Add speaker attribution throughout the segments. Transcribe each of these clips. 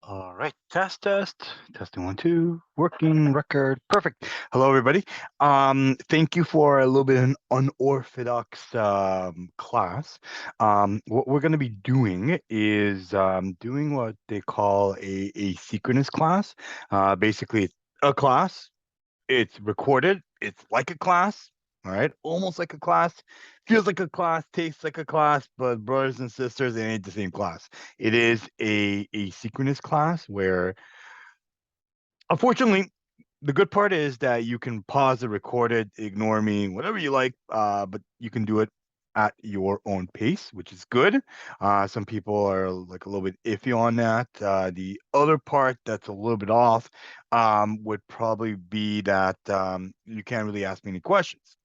Speaker 1: All right, testing one, two, working record, perfect. Hello, everybody. Thank you for a little bit of an unorthodox class. What we're going to be doing is doing what they call a asynchronous class. Basically, it's a class. It's recorded. It's like a class. All right, almost like a class, feels like a class, tastes like a class, but brothers and sisters, it ain't the same class. It is a synchronous class where, unfortunately, the good part is that you can pause the record it, ignore me, whatever you like, but you can do it at your own pace, which is good. Some people are like a little bit iffy on that. The other part that's a little bit off would probably be that you can't really ask me any questions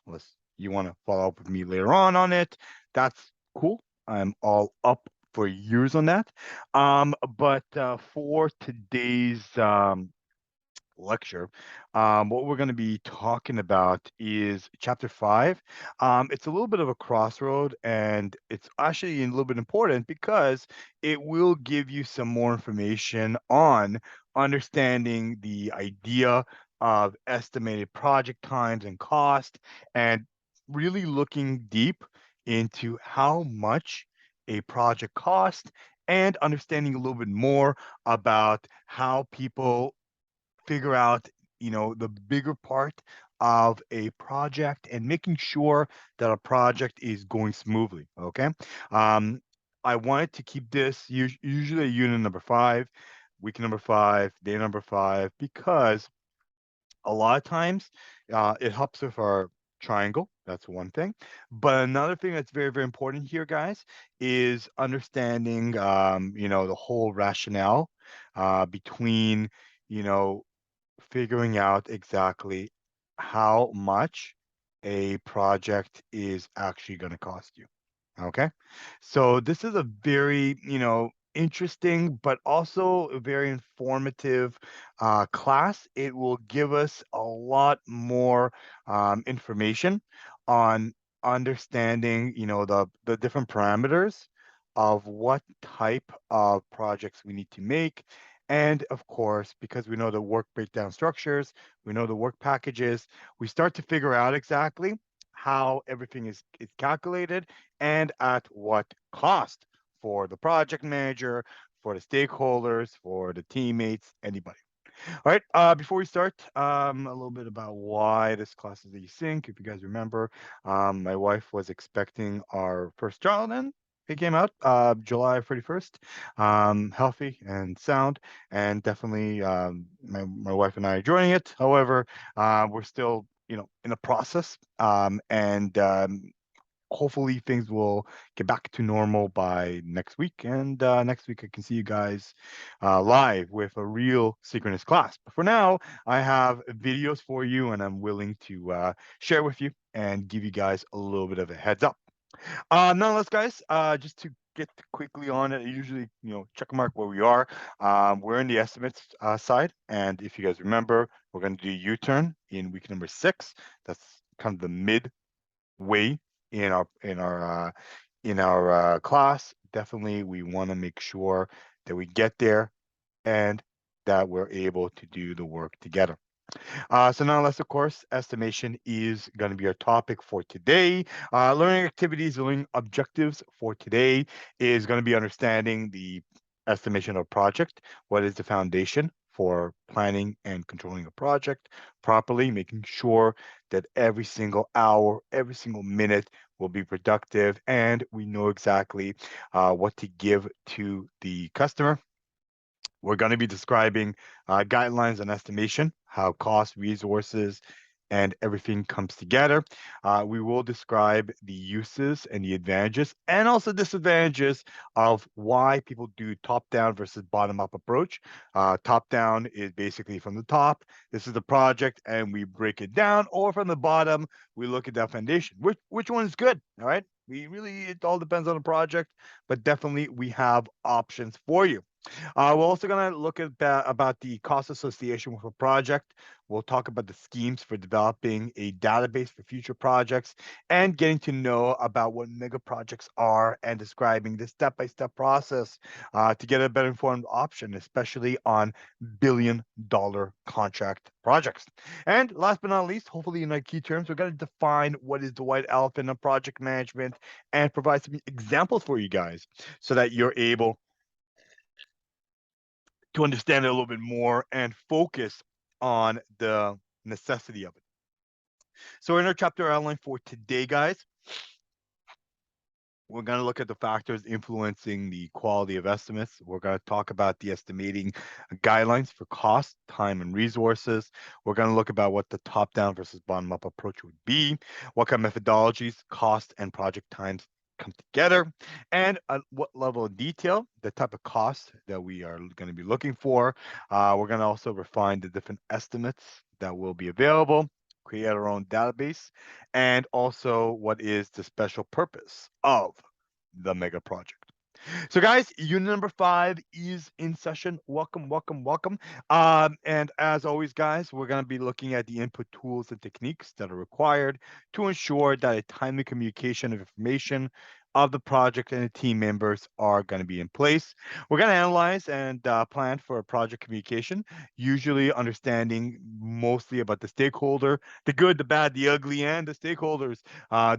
Speaker 1: unless you want to follow up with me later on it. That's cool. I'm all up for years on that. But for today's lecture, what we're going to be talking about is chapter five. It's a little bit of a crossroad, and it's actually a little bit important because it will give you some more information on understanding the idea of estimated project times and cost, and really looking deep into how much a project costs and understanding a little bit more about how people figure out, the bigger part of a project and making sure that a project is going smoothly. Okay. Um, I wanted to keep this usually unit number five, week number five, day number five, because a lot of times it helps with our triangle. That's one thing. But another thing that's very, very important here, guys, is understanding, the whole rationale between, you know, figuring out exactly how much a project is actually going to cost you. Okay. So this is a very, interesting, but also a very informative class. It will give us a lot more information on understanding, the different parameters of what type of projects we need to make. And of course, because we know the work breakdown structures, we know the work packages, we start to figure out exactly how everything is calculated and at what cost for the project manager, for the stakeholders, for the teammates, anybody. All right. Before we start, a little bit about why this class is async. If you guys remember, my wife was expecting our first child, and he came out July 31st, healthy and sound, and definitely my wife and I are enjoying it. However, we're still, in a process, and hopefully things will get back to normal by next week. And next week, I can see you guys live with a real synchronous class. But for now, I have videos for you, and I'm willing to share with you and give you guys a little bit of a heads up. Nonetheless, guys, just to get quickly on it, usually, check mark where we are. We're in the estimates side. And if you guys remember, we're going to do U-turn in week number 6. That's kind of the midway in our class. Definitely, we want to make sure that we get there and that we're able to do the work together. So nonetheless, of course, estimation is going to be our topic for today. Learning activities, learning objectives for today is going to be understanding the estimation of project. What is the foundation for planning and controlling a project properly, making sure that every single hour, every single minute will be productive, and we know exactly what to give to the customer. We're going to be describing guidelines on estimation, how cost, resources, and everything comes together. We will describe the uses and the advantages and also disadvantages of why people do top-down versus bottom-up approach. Top-down is basically from the top. This is the project, and we break it down, or from the bottom, we look at that foundation. Which one is good? All right. We really, it all depends on the project, but definitely we have options for you. We're also going to look at about the cost association with a project. We'll talk about the schemes for developing a database for future projects and getting to know about what mega projects are and describing the step-by-step process to get a better informed option, especially on billion-dollar contract projects. And last but not least, hopefully in our key terms, we're going to define what is the white elephant of project management and provide some examples for you guys so that you're able to understand it a little bit more and focus on the necessity of it. So in our chapter outline for today, guys, we're going to look at the factors influencing the quality of estimates. We're going to talk about the estimating guidelines for cost, time, and resources. We're going to look about what the top-down versus bottom-up approach would be, what kind of methodologies, cost, and project times come together, and what level of detail, the type of cost that we are going to be looking for. We're going to also refine the different estimates that will be available, create our own database, and also what is the special purpose of the mega project. So, guys, unit number 5 is in session. Welcome, welcome, welcome. And as always, guys, we're going to be looking at the input tools and techniques that are required to ensure that a timely communication of information of the project and the team members are going to be in place. We're going to analyze and plan for a project communication, usually understanding mostly about the stakeholder, the good, the bad, the ugly, and the stakeholders.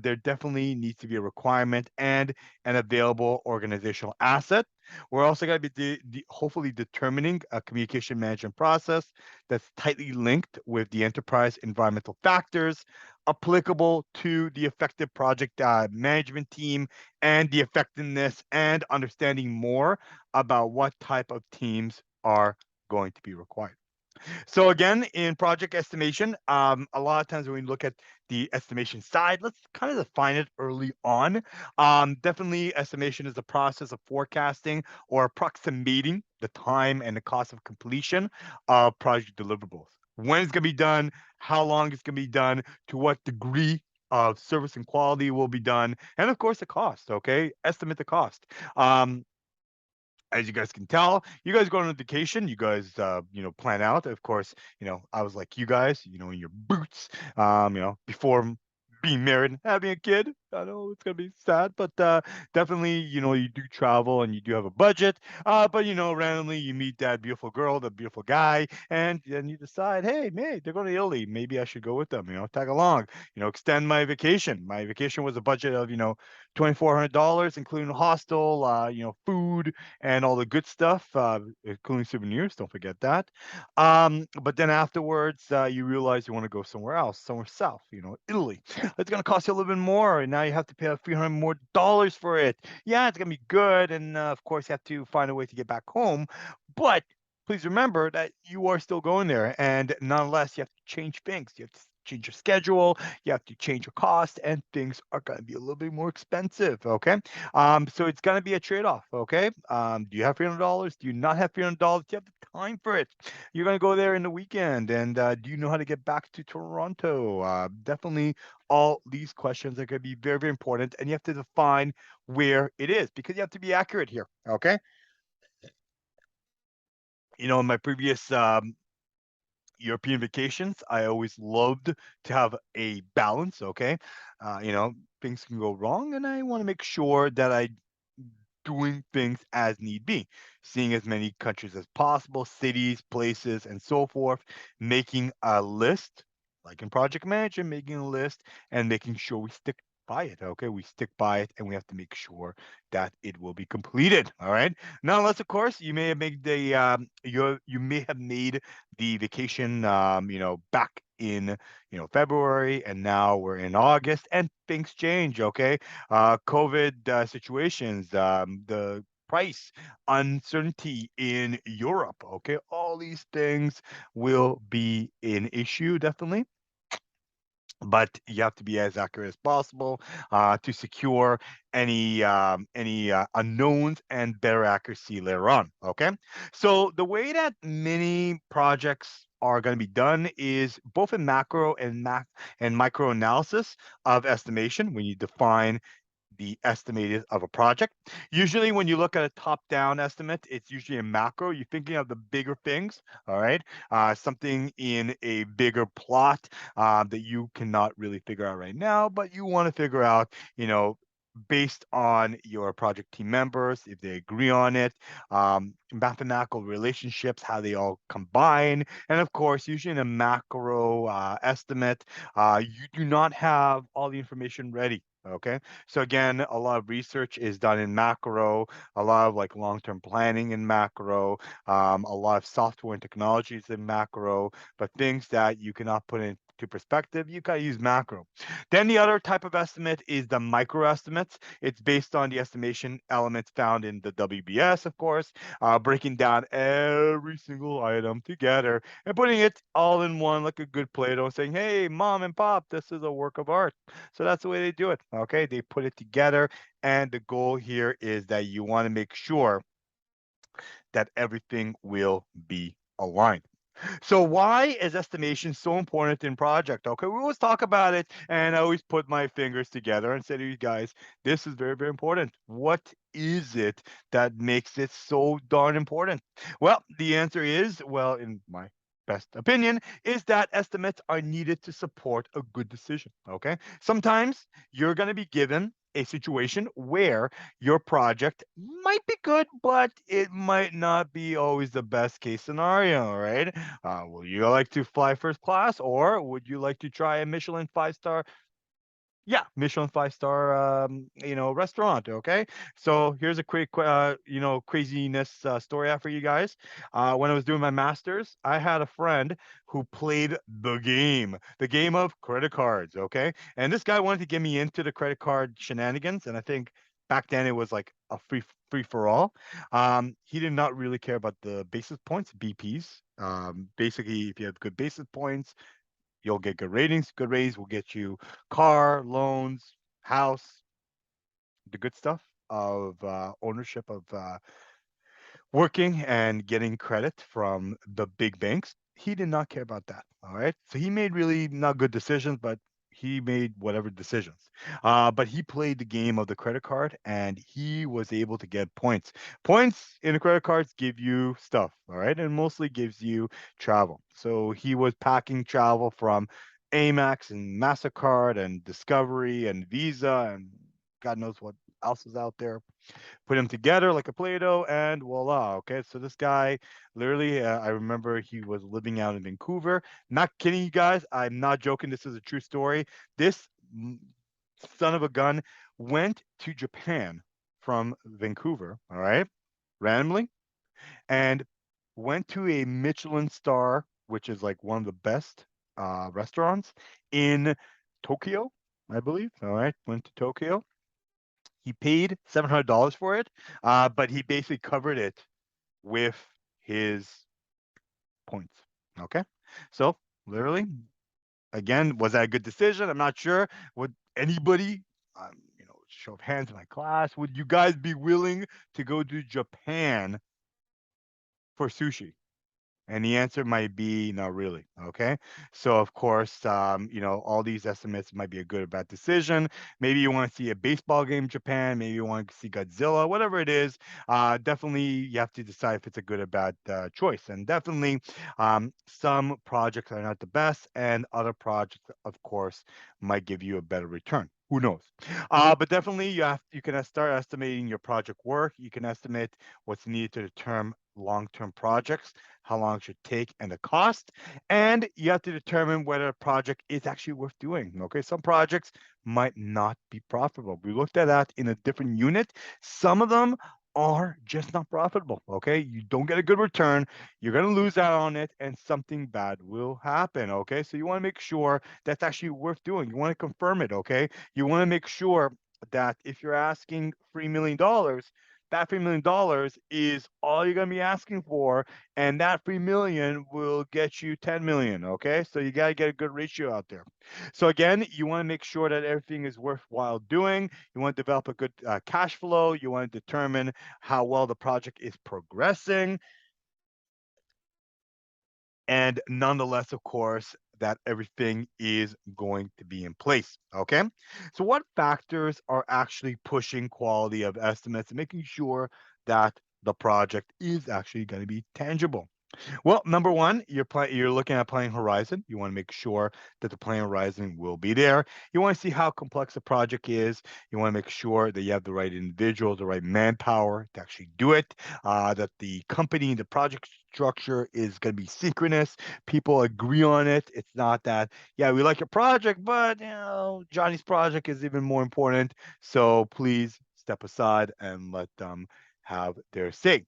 Speaker 1: There definitely needs to be a requirement and an available organizational asset. We're also going to be hopefully determining a communication management process that's tightly linked with the enterprise environmental factors applicable to the effective project management team and the effectiveness and understanding more about what type of teams are going to be required. So again, in project estimation, a lot of times when we look at the estimation side, let's kind of define it early on. Definitely, estimation is the process of forecasting or approximating the time and the cost of completion of project deliverables. When it's going to be done, how long it's going to be done, to what degree of service and quality will be done, and of course the cost. Okay, estimate the cost. As you guys can tell, you guys go on a vacation, you guys, plan out. Of course, I was like you guys, in your boots, before being married and having a kid. I know it's gonna be sad, but definitely, you do travel and you do have a budget. But randomly you meet that beautiful girl, the beautiful guy, and then you decide, hey, they're going to Italy. Maybe I should go with them. Tag along. Extend my vacation. My vacation was a budget of $2,400, including hostel, food, and all the good stuff, including souvenirs. Don't forget that. But then afterwards, you realize you want to go somewhere else, somewhere south, Italy. It's going to cost you a little bit more. And now you have to pay a few hundred more dollars for it. Yeah, it's going to be good. And of course, you have to find a way to get back home. But please remember that you are still going there. And nonetheless, you have to change things. You have to change your schedule, you have to change your cost, and things are going to be a little bit more expensive. Okay. So it's gonna be a trade-off, okay? Do you have $300? Do you not have $300? Do you have the time for it? You're gonna go there in the weekend, and do you know how to get back to Toronto? Definitely, all these questions are gonna be very, very important, and you have to define where it is because you have to be accurate here, okay? In my previous European vacations, I always loved to have a balance, okay? Things can go wrong, and I want to make sure that I doing things as need be, seeing as many countries as possible, cities, places, and so forth, making a list, like in project management, making a list and making sure we stick by it. Okay, we stick by it, and we have to make sure that it will be completed. All right. Now, unless of course you may have made you may have made the vacation, back in February, and now we're in August, and things change. Okay, COVID situations, the price uncertainty in Europe. Okay, all these things will be an issue, definitely. But you have to be as accurate as possible to secure any unknowns and better accuracy later on. Okay, so the way that many projects are going to be done is both in macro and micro analysis of estimation when you define the estimated of a project. Usually, when you look at a top-down estimate, it's usually a macro. You're thinking of the bigger things, all right? Something in a bigger plot that you cannot really figure out right now, but you want to figure out, based on your project team members, if they agree on it, mathematical relationships, how they all combine, and of course, usually in a macro estimate, you do not have all the information ready. Okay. So again, a lot of research is done in macro, a lot of like long-term planning in macro, a lot of software and technologies in macro, but things that you cannot put into perspective, you gotta use macro. Then the other type of estimate is the micro estimates. It's based on the estimation elements found in the WBS, of course, breaking down every single item together and putting it all in one like a good Play-Doh, saying, "Hey, mom and pop, this is a work of art." So that's the way they do it. Okay, they put it together, and the goal here is that you want to make sure that everything will be aligned. So why is estimation so important in project? Okay, we always talk about it, and I always put my fingers together and say to you guys, this is very, very important. What is it that makes it so darn important? Well, the answer is, well, in my best opinion, is that estimates are needed to support a good decision. Okay, sometimes you're going to be given a situation where your project might be good, but it might not be always the best case scenario, right? Would you like to fly first class, or would you like to try a Michelin five-star? Yeah, Michelin five-star, restaurant. Okay, so here's a quick, craziness story out for you guys. When I was doing my master's, I had a friend who played the game of credit cards. Okay, and this guy wanted to get me into the credit card shenanigans, and I think back then it was like a free for all. He did not really care about the basis points, BPs. Basically, if you have good basis points, you'll get good ratings. Good ratings will get you car, loans, house, the good stuff of ownership of working and getting credit from the big banks. He did not care about that. All right. So he made really not good decisions, but he made whatever decisions. But he played the game of the credit card and he was able to get points. Points in the credit cards give you stuff. All right. And mostly gives you travel. So he was packing travel from Amex and MasterCard and Discovery and Visa and God knows what else is out there, put them together like a Play-Doh, and voila. Okay, so this guy, literally, I remember he was living out in Vancouver. Not kidding you guys. I'm not joking. This is a true story. This son of a gun went to Japan from Vancouver. All right, randomly, and went to a Michelin star, which is like one of the best restaurants in Tokyo, I believe. All right, went to Tokyo. He paid $700 for it, but he basically covered it with his points. Okay, so literally, again, was that a good decision? I'm not sure. Would anybody, show of hands in my class, would you guys be willing to go to Japan for sushi? And the answer might be not really. Okay. So, of course, all these estimates might be a good or bad decision. Maybe you want to see a baseball game in Japan. Maybe you want to see Godzilla, whatever it is. Definitely, you have to decide if it's a good or bad choice. And definitely, some projects are not the best, and other projects, of course, might give you a better return. Who knows? But definitely, you can start estimating your project work. You can estimate what's needed to determine long-term projects, how long it should take, and the cost. And you have to determine whether a project is actually worth doing. Okay, some projects might not be profitable. We looked at that in a different unit. Some of them are just not profitable. Okay, you don't get a good return, you're going to lose out on it, and something bad will happen. Okay, so you want to make sure that's actually worth doing. You want to confirm it. Okay, you want to make sure that if you're asking $3 million, that $3 million is all you're going to be asking for, and that 3 million will get you 10 million. Okay, so you got to get a good ratio out there. So again, you want to make sure that everything is worthwhile doing. You want to develop a good cash flow. You want to determine how well the project is progressing, and nonetheless, of course, that everything is going to be in place. Okay. So, what factors are actually pushing quality of estimates and making sure that the project is actually going to be tangible? Well, number one, you're looking at planning horizon. You want to make sure that the planning horizon will be there. You want to see how complex the project is. You want to make sure that you have the right individuals, the right manpower to actually do it. That the company, the project structure is going to be synchronous. People agree on it. It's not that, yeah, we like your project, but Johnny's project is even more important. So please step aside and let them have their say.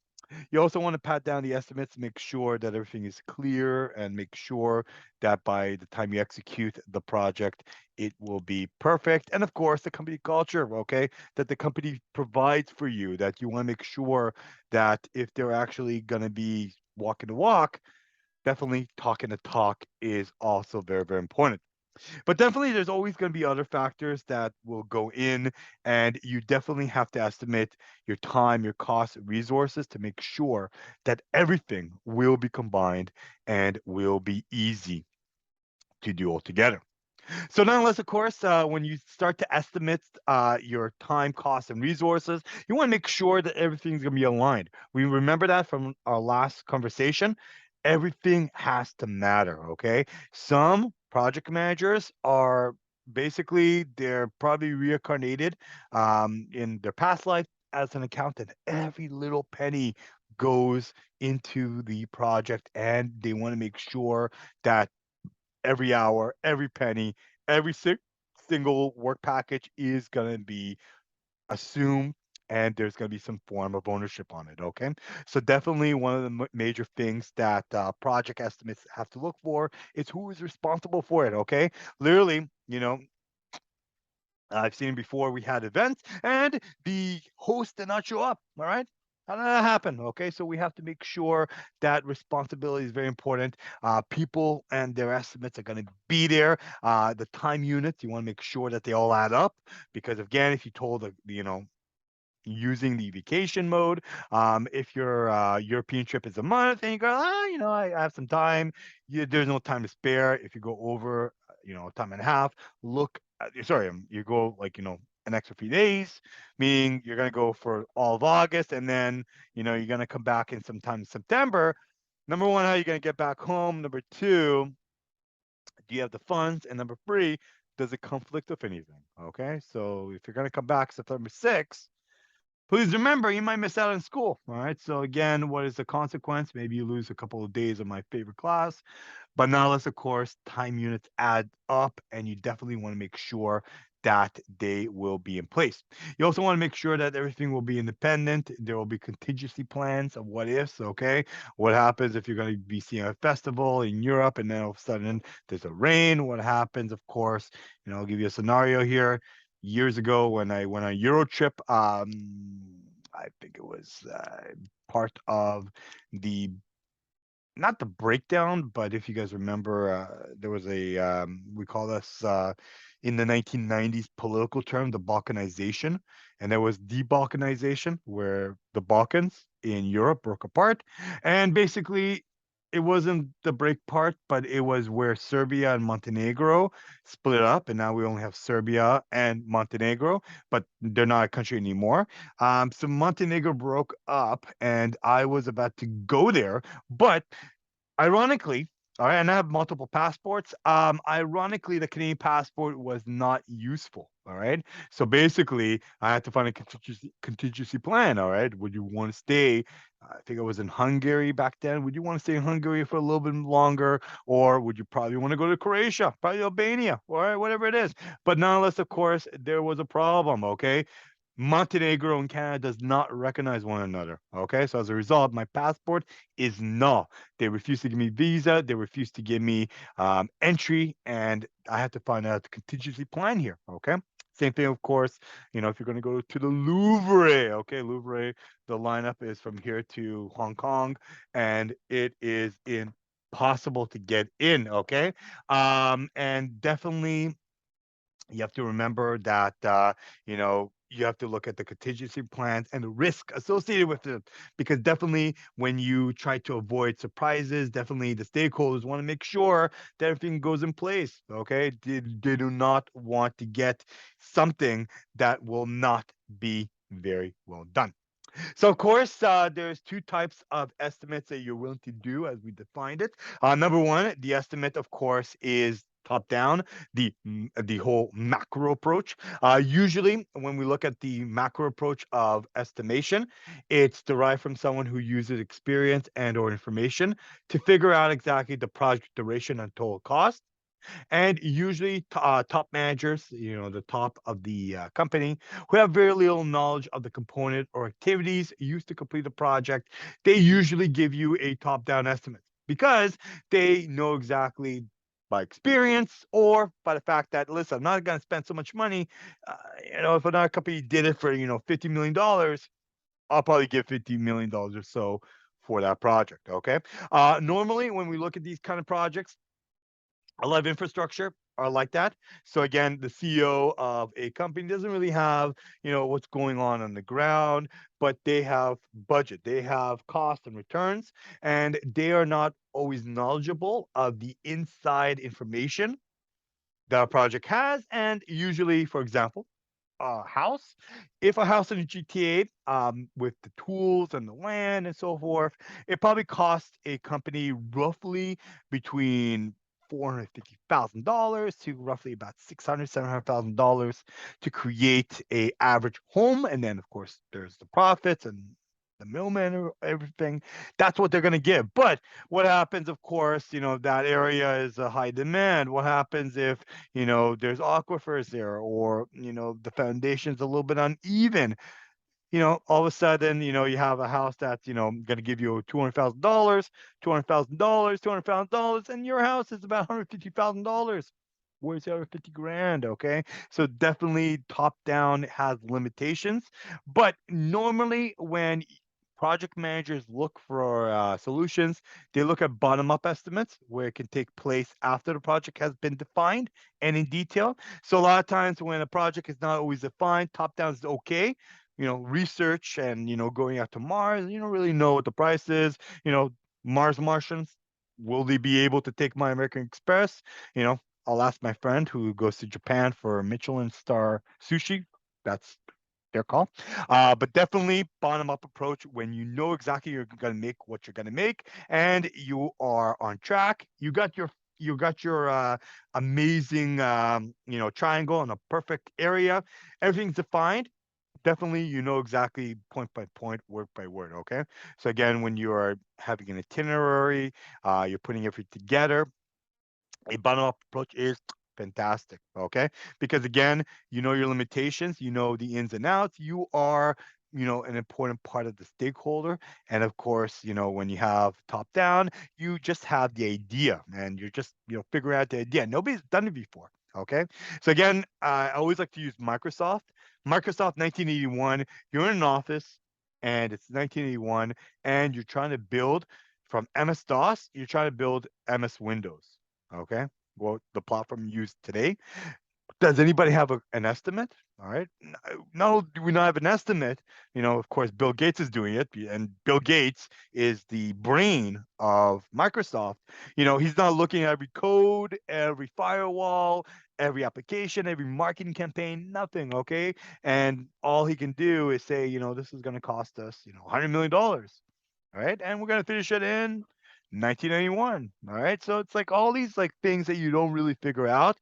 Speaker 1: You also want to pat down the estimates, make sure that everything is clear, and make sure that by the time you execute the project, it will be perfect. And of course, the company culture, okay, that the company provides for you, that you want to make sure that if they're actually going to be walking the walk, definitely talking the talk is also very, very important. But definitely, there's always going to be other factors that will go in, and you definitely have to estimate your time, your costs, resources to make sure that everything will be combined and will be easy to do altogether. So nonetheless, of course, when you start to estimate your time, costs, and resources, you want to make sure that everything's going to be aligned. We remember that from our last conversation. Everything has to matter. Okay. Some project managers are basically they're probably reincarnated in their past life as an accountant. Every little penny goes into the project, and they want to make sure that every hour, every penny, every single work package is going to be assumed and there's going to be some form of ownership on it. Okay. So, definitely one of the major things that project estimates have to look for is who is responsible for it. Okay. Literally, I've seen before we had events and the host did not show up. All right. How did that happen? Okay, so we have to make sure that responsibility is very important. People and their estimates are going to be there. The time units, you want to make sure that they all add up because again, if you told using the vacation mode. If your European trip is a month and you go, I have some time, there's no time to spare. If you go over, a time and a half, look, sorry, you go like, an extra few days, meaning you're going to go for all of August and then, you're going to come back in sometime in September. Number one, how are you going to get back home? Number two, do you have the funds? And number three, does it conflict with anything? Okay. So if you're going to come back September 6th, please remember, you might miss out on school. All right. So again, what is the consequence? Maybe you lose a couple of days of my favorite class. But nonetheless, of course, time units add up, and you definitely want to make sure that they will be in place. You also want to make sure that everything will be independent. There will be contingency plans of what ifs. Okay, what happens if you're going to be seeing a festival in Europe and then all of a sudden there's a rain? What happens? Of course, I'll give you a scenario here. Years ago, when I went on a Euro trip, I think it was part of the not the breakdown, but if you guys remember, there was a we call this in the 1990s political term the Balkanization, and there was de-Balkanization where the Balkans in Europe broke apart, and basically it wasn't the break part, but it was where Serbia and Montenegro split up, and now we only have Serbia and Montenegro, but they're not a country anymore. So Montenegro broke up, and I was about to go there, but ironically, all right, and I have multiple passports. Ironically, the Canadian passport was not useful. All right. So basically, I had to find a contingency plan. All right. Would you want to stay? I think I was in Hungary back then. Would you want to stay in Hungary for a little bit longer? Or would you probably want to go to Croatia, probably Albania, or whatever it is? But nonetheless, of course, there was a problem. Okay. Montenegro and Canada does not recognize one another. Okay, so as a result, my passport is null. They refuse to give me visa. They refuse to give me entry, and I have to find out the contingency plan here. Okay, same thing, of course. If you're going to go to the Louvre, okay, Louvre, the lineup is from here to Hong Kong, and it is impossible to get in. Okay, and definitely you have to remember that you have to look at the contingency plans and the risk associated with it. Because definitely, when you try to avoid surprises, definitely the stakeholders want to make sure that everything goes in place. Okay. They do not want to get something that will not be very well done. So, of course, there's two types of estimates that you're willing to do as we defined it. Number one, the estimate, of course, is top down, the whole macro approach. Usually, when we look at the macro approach of estimation, it's derived from someone who uses experience and or information to figure out exactly the project duration and total cost. And usually top managers, the top of the company, who have very little knowledge of the component or activities used to complete a project, they usually give you a top-down estimate because they know exactly by experience or by the fact that, listen, I'm not going to spend so much money. uh, if another company did it for $50 million, I'll probably give $50 million or so for that project. Okay. Normally when we look at these kind of projects, a lot of infrastructure are like that. So again, the CEO of a company doesn't really have, what's going on the ground, but they have budget, they have cost and returns, and they are not always knowledgeable of the inside information that a project has. And usually, for example, a house, if a house in a GTA, with the tools and the land and so forth, it probably costs a company roughly between $450,000 to roughly about $600,000, $700,000 to create a average home. And then, of course, there's the profits and the middleman or everything. That's what they're going to give. But what happens, of course, that area is a high demand. What happens if there's aquifers there, or, the foundation's a little bit uneven. All of a sudden, you have a house that's, going to give you $200,000, $200,000, $200,000, and your house is about $150,000. Where's the other 50 grand? Okay. So definitely top down has limitations. But normally, when project managers look for solutions, they look at bottom up estimates where it can take place after the project has been defined and in detail. So a lot of times when a project is not always defined, top down is okay. Research and, going out to Mars, you don't really know what the price is. Mars Martians, will they be able to take my American Express? You know, I'll ask my friend who goes to Japan for Michelin star sushi. That's their call. But definitely bottom up approach when you know exactly you're going to make what you're going to make and you are on track. You got your amazing triangle in a perfect area. Everything's defined. Definitely, exactly point by point, word by word. Okay. So again, when you are having an itinerary, you're putting everything together, a bottom up approach is fantastic. Okay. Because again, you know your limitations, you know the ins and outs, you are, an important part of the stakeholder. And of course, when you have top down, you just have the idea and you're just, figuring out the idea. Nobody's done it before. Okay. So again, I always like to use Microsoft. Microsoft 1981, you're in an office and it's 1981 and you're trying to build from MS DOS, you're trying to build MS Windows. Okay. Well, the platform used today. Does anybody have an estimate? All right. No, do we not have an estimate? Of course, Bill Gates is doing it, and Bill Gates is the brain of Microsoft. He's not looking at every code, every firewall, every application, every marketing campaign, nothing. Okay. And all he can do is say, this is going to cost us, $100 million. All right. And we're going to finish it in 1991. All right. So it's like all these like things that you don't really figure out.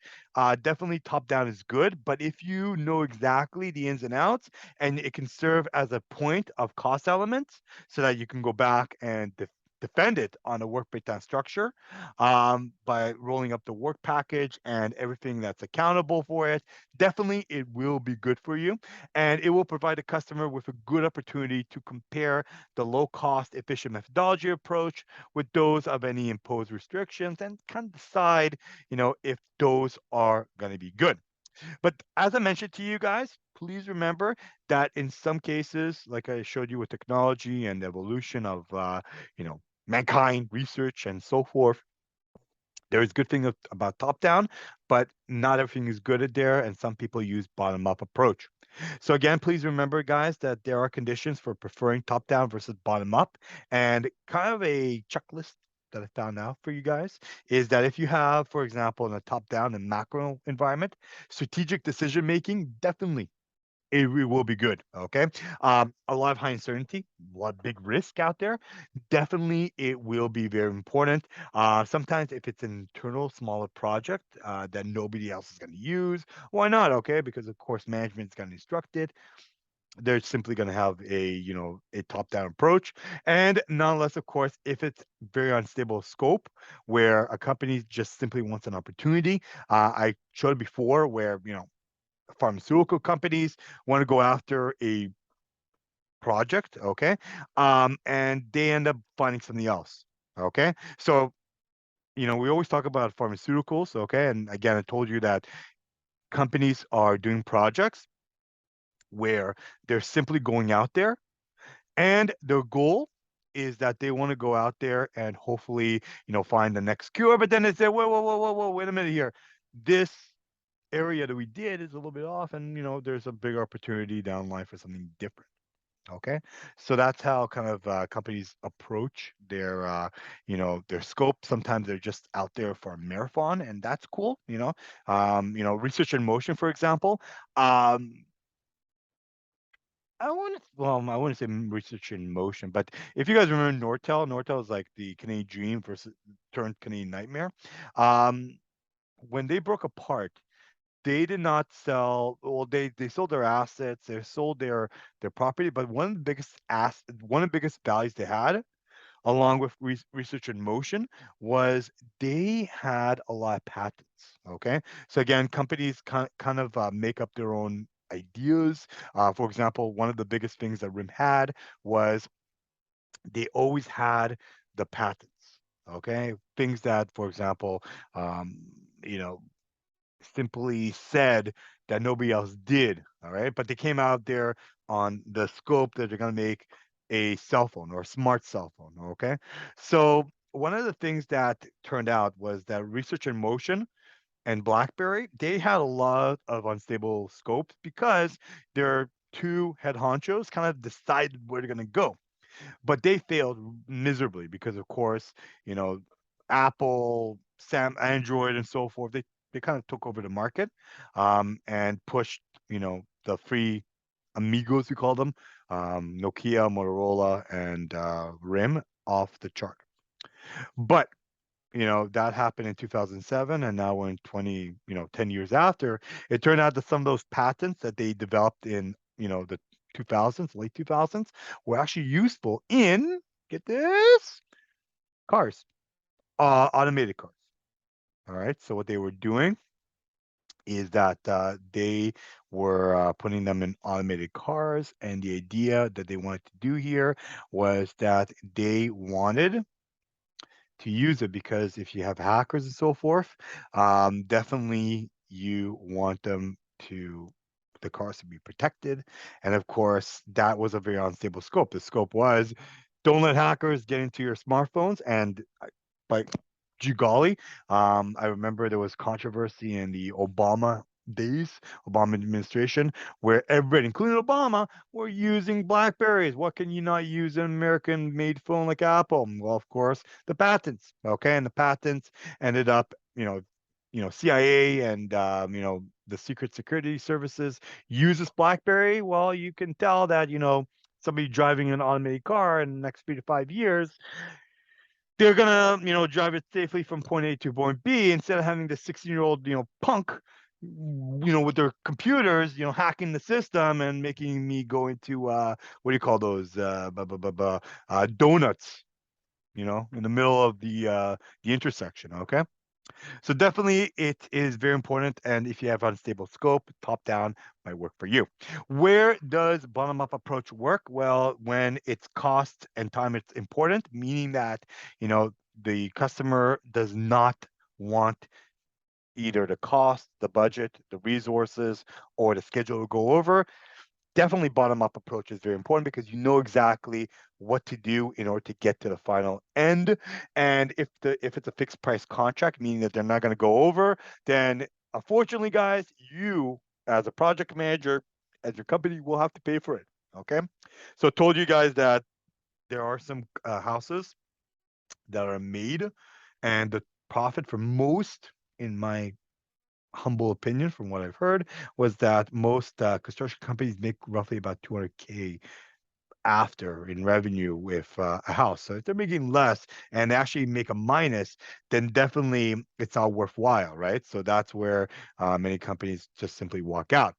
Speaker 1: Definitely top down is good, but if you know exactly the ins and outs, and it can serve as a point of cost elements so that you can go back and defend it on a work breakdown structure, by rolling up the work package and everything that's accountable for it, definitely it will be good for you. And it will provide the customer with a good opportunity to compare the low cost efficient methodology approach with those of any imposed restrictions and kind of decide, if those are going to be good. But as I mentioned to you guys, please remember that in some cases, like I showed you with technology and the evolution of, mankind, research, and so forth, there is good thing about top down, but not everything is good at there, and some people use bottom up approach. So again, please remember, guys, that there are conditions for preferring top down versus bottom up, and kind of a checklist that I found out for you guys is that if you have, for example, in a top down and macro environment, strategic decision making definitely it will be good. Okay. A lot of high uncertainty, a lot of big risk out there. Definitely, it will be very important. Sometimes, if it's an internal, smaller project that nobody else is going to use, why not? Okay, because of course, management's going to instruct it. They're simply going to have a top-down approach, and nonetheless, of course, if it's very unstable scope where a company just simply wants an opportunity, I showed before where pharmaceutical companies want to go after a project, okay, and they end up finding something else, okay. So we always talk about pharmaceuticals, okay, and again, I told you that companies are doing projects where they're simply going out there, and their goal is that they want to go out there and hopefully find the next cure. But then they say, whoa, whoa, whoa, whoa, whoa, wait a minute here, this area that we did is a little bit off, and there's a big opportunity down the line for something different. Okay, so that's how kind of companies approach their scope. Sometimes they're just out there for a marathon, and that's cool. Research in motion, for example. Um, I wouldn't say research in motion, but if you guys remember Nortel, Nortel is like the Canadian Dream versus turned Canadian Nightmare. Um, when they broke apart, they did not sell. Well, they sold their assets, they sold their property, but one of the biggest values they had, along with research in motion, was they had a lot of patents. Okay, so again, companies kind of make up their own ideas. For example, one of the biggest things that RIM had was they always had the patents. Okay, things that, for example, um, you know simply said that nobody else did. All right. But they came out there on the scope that they're going to make a cell phone or a smart cell phone. Okay. So one of the things that turned out was that Research in Motion and BlackBerry, they had a lot of unstable scopes because their two head honchos kind of decided where they're going to go, but they failed miserably because, of course, you know, Apple, Android, and so forth. They kind of took over the market, and pushed, the free amigos, we call them, Nokia, Motorola, and RIM off the chart. But that happened in 2007, and now we're in 10 years after. It turned out that some of those patents that they developed in, the 2000s, late 2000s, were actually useful in, get this, cars, automated cars. All right. So what they were doing is that they were putting them in automated cars, and the idea that they wanted to do here was that they wanted to use it because if you have hackers and so forth, definitely you want the cars to be protected. And of course, that was a very unstable scope. The scope was, don't let hackers get into your smartphones. And by gee golly, I remember there was controversy in the Obama days, Obama administration, where everybody, including Obama, were using Blackberries. What can you not use an American-made phone like Apple? Well, of course, the patents. Okay, and the patents ended up, CIA and the secret security services uses BlackBerry. Well, you can tell that somebody driving an automated car in the next 3 to 5 years, they're gonna, drive it safely from point A to point B instead of having the 16-year-old, punk, with their computers, hacking the system and making me go into what do you call those donuts, in the middle of the intersection. Okay. So definitely it is very important. And if you have unstable scope, top down might work for you. Where does bottom up approach work? Well, when it's cost and time, it's important, meaning that, the customer does not want either the cost, the budget, the resources, or the schedule to go over. Definitely bottom up approach is very important because you know exactly what to do in order to get to the final end. And if it's a fixed price contract, meaning that they're not going to go over, then unfortunately, guys, you as a project manager, and your company will have to pay for it. Okay. So I told you guys that there are some houses that are made, and the profit for most, in my humble opinion, from what I've heard, was that most construction companies make roughly about 200K after in revenue with a house. So if they're making less and they actually make a minus, then definitely it's not worthwhile, right? So that's where many companies just simply walk out.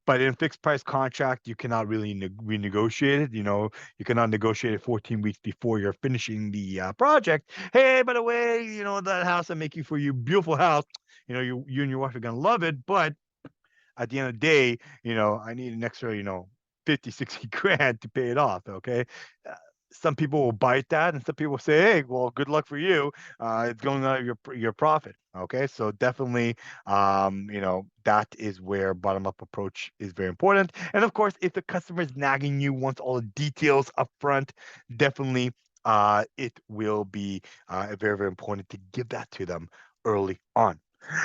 Speaker 1: But in fixed price contract, you cannot really renegotiate it. You cannot negotiate it 14 weeks before you're finishing the project. Hey, by the way, that house I'm making for you, beautiful house. You and your wife are gonna love it, but at the end of the day, I need an extra, 50, 60 grand to pay it off. Okay. Uh, some people will bite that, and some people say, "Hey, well, good luck for you. It's going out of your profit." Okay, so definitely, that is where bottom up approach is very important. And of course, if the customer is nagging you, wants all the details up front, definitely, it will be very, very important to give that to them early on.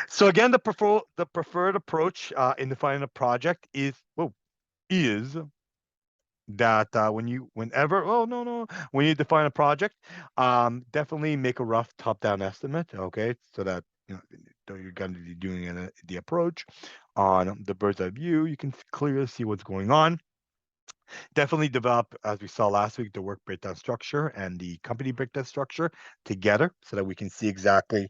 Speaker 1: So again, the preferred approach in defining a project is that whenever oh no when you define a project, definitely make a rough top-down estimate, okay, so that you're going to be doing the approach on the bird's eye view. You can clearly see what's going on. Definitely develop, as we saw last week, the work breakdown structure and the company breakdown structure together so that we can see exactly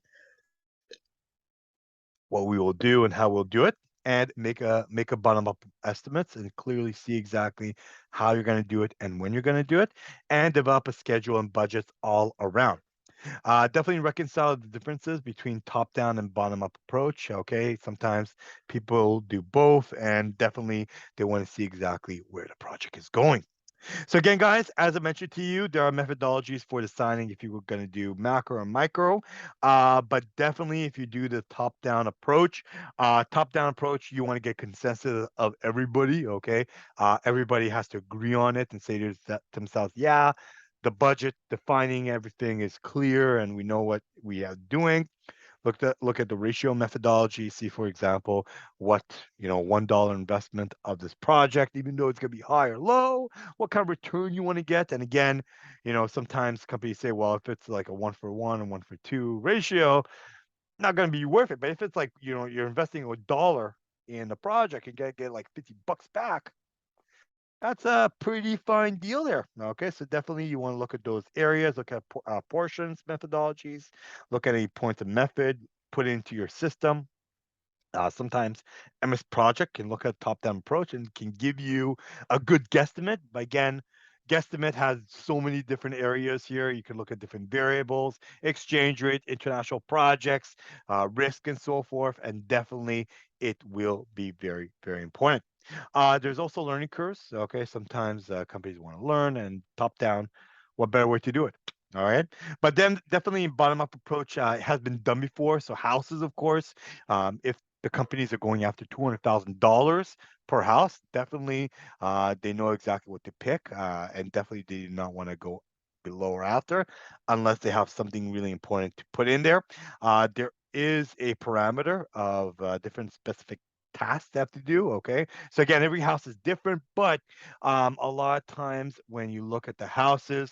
Speaker 1: what we will do and how we'll do it, and make a bottom up estimates and clearly see exactly how you're going to do it and when you're going to do it, and develop a schedule and budgets all around. Definitely reconcile the differences between top down and bottom up approach. Okay, sometimes people do both, and definitely they want to see exactly where the project is going. So again, guys, as I mentioned to you, there are methodologies for deciding if you were going to do macro or micro. But definitely, if you do the top-down approach, you want to get consensus of everybody. Okay, everybody has to agree on it and say to themselves, "Yeah, the budget defining everything is clear, and we know what we are doing." Look at the ratio methodology. See, for example, what $1 investment of this project, even though it's going to be high or low, what kind of return you want to get. And again, sometimes companies say, well, if it's like a 1-for-1 and 1-for-2 ratio, not going to be worth it. But if it's like you're investing $1 in the project and get like $50 back, that's a pretty fine deal there. Okay, so definitely you want to look at those areas, look at portions, methodologies, look at any points of method, put it into your system. Sometimes MS Project can look at top-down approach and can give you a good guesstimate. But again, guesstimate has so many different areas here. You can look at different variables, exchange rate, international projects, risk, and so forth. And definitely, it will be very, very important. There's also learning curves. Okay, sometimes companies want to learn, and top-down, what better way to do it? All right, but then definitely bottom-up approach has been done before. So houses, of course, if the companies are going after $200,000 per house, definitely they know exactly what to pick, and definitely they do not want to go below or after unless they have something really important to put in there. There is a parameter of different specific tasks they have to do. Okay, so again, every house is different, but a lot of times when you look at the houses,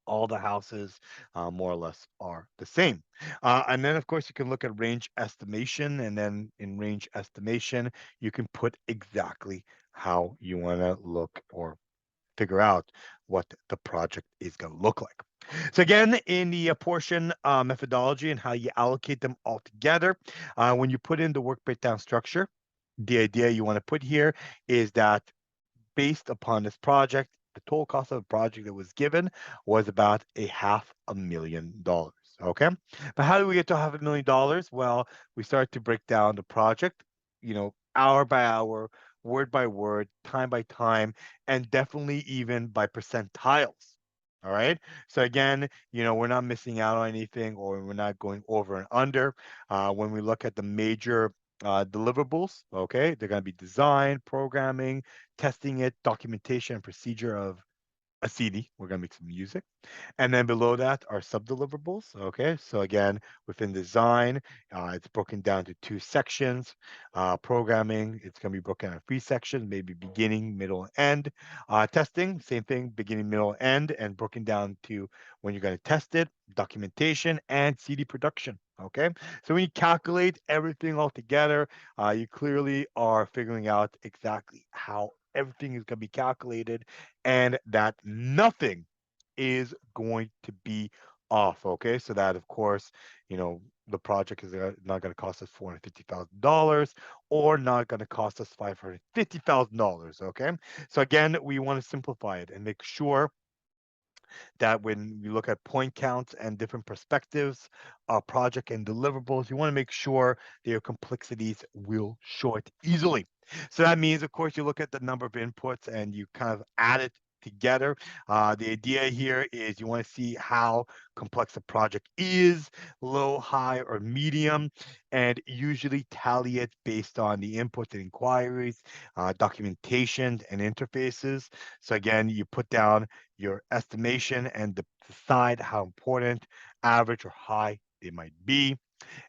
Speaker 1: all the houses more or less are the same. And then, of course, you can look at range estimation. And then in range estimation, you can put exactly how you want to look or figure out what the project is going to look like. So again, in the portion methodology and how you allocate them all together, when you put in the work breakdown structure, the idea you want to put here is that based upon this project, the total cost of the project that was given was about a $500,000. Okay. But how do we get to $500,000? Well, we start to break down the project, hour by hour, word by word, time by time, and definitely even by percentiles. All right. So again, we're not missing out on anything, or we're not going over and under. When we look at the major deliverables, okay, they're going to be design, programming, testing it, documentation, and procedure of a CD. We're going to make some music. And then below that are sub-deliverables. Okay, so again, within design, it's broken down to two sections. Programming, it's going to be broken down in three sections, maybe beginning, middle, end. Testing, same thing, beginning, middle, end, and broken down to when you're going to test it, documentation, and CD production. Okay, so when you calculate everything all together, you clearly are figuring out exactly how everything is going to be calculated and that nothing is going to be off. Okay, so that of course, you know, the project is not going to cost us $450,000 or not going to cost us $550,000. Okay, so again, we want to simplify it and make sure that when you look at point counts and different perspectives, project and deliverables, you want to make sure that your complexities will short easily. So that means, of course, you look at the number of inputs and you kind of add it together. The idea here is you want to see how complex the project is, low, high, or medium, and usually tally it based on the inputs and inquiries, documentation, and interfaces. So again, you put down your estimation and decide how important, average, or high they might be,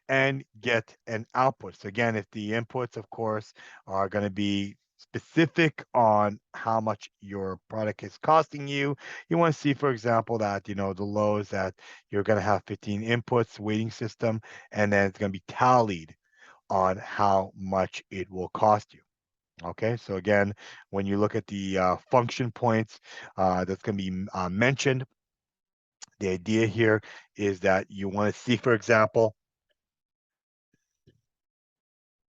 Speaker 1: and get an output. So again, if the inputs, of course, are going to be specific on how much your product is costing you, you want to see, for example, that the lows that you're going to have 15 inputs, weighting system, and then it's going to be tallied on how much it will cost you. Okay, so again, when you look at the function points that's going to be mentioned, the idea here is that you want to see, for example,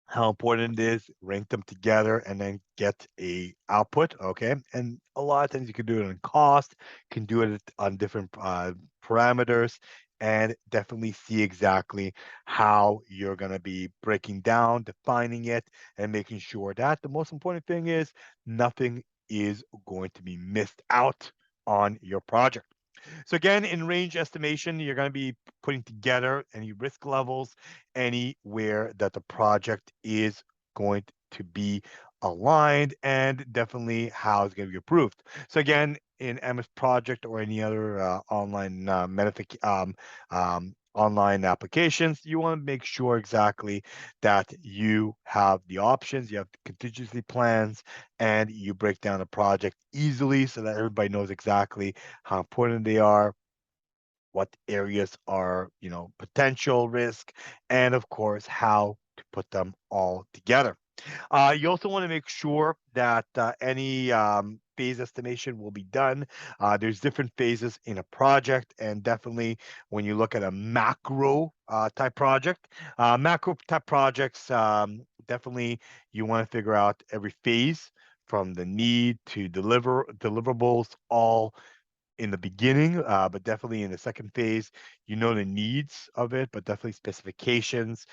Speaker 1: how important it is, rank them together, and then get a output. Okay, and a lot of times you can do it on cost, can do it on different parameters, and definitely see exactly how you're going to be breaking down, defining it, and making sure that the most important thing is nothing is going to be missed out on your project. So again, in range estimation, you're going to be putting together any risk levels anywhere that the project is going to be aligned and definitely how it's going to be approved. So again, in MS Project or any other online online applications, you want to make sure exactly that you have the options, you have contingency plans, and you break down the project easily so that everybody knows exactly how important they are, what areas are, potential risk, and of course, how to put them all together. You also want to make sure that any phase estimation will be done. There's different phases in a project, and definitely when you look at a macro type project, macro type projects, definitely you want to figure out every phase from the need to deliverables, all in the beginning, but definitely in the second phase, the needs of it, but definitely specifications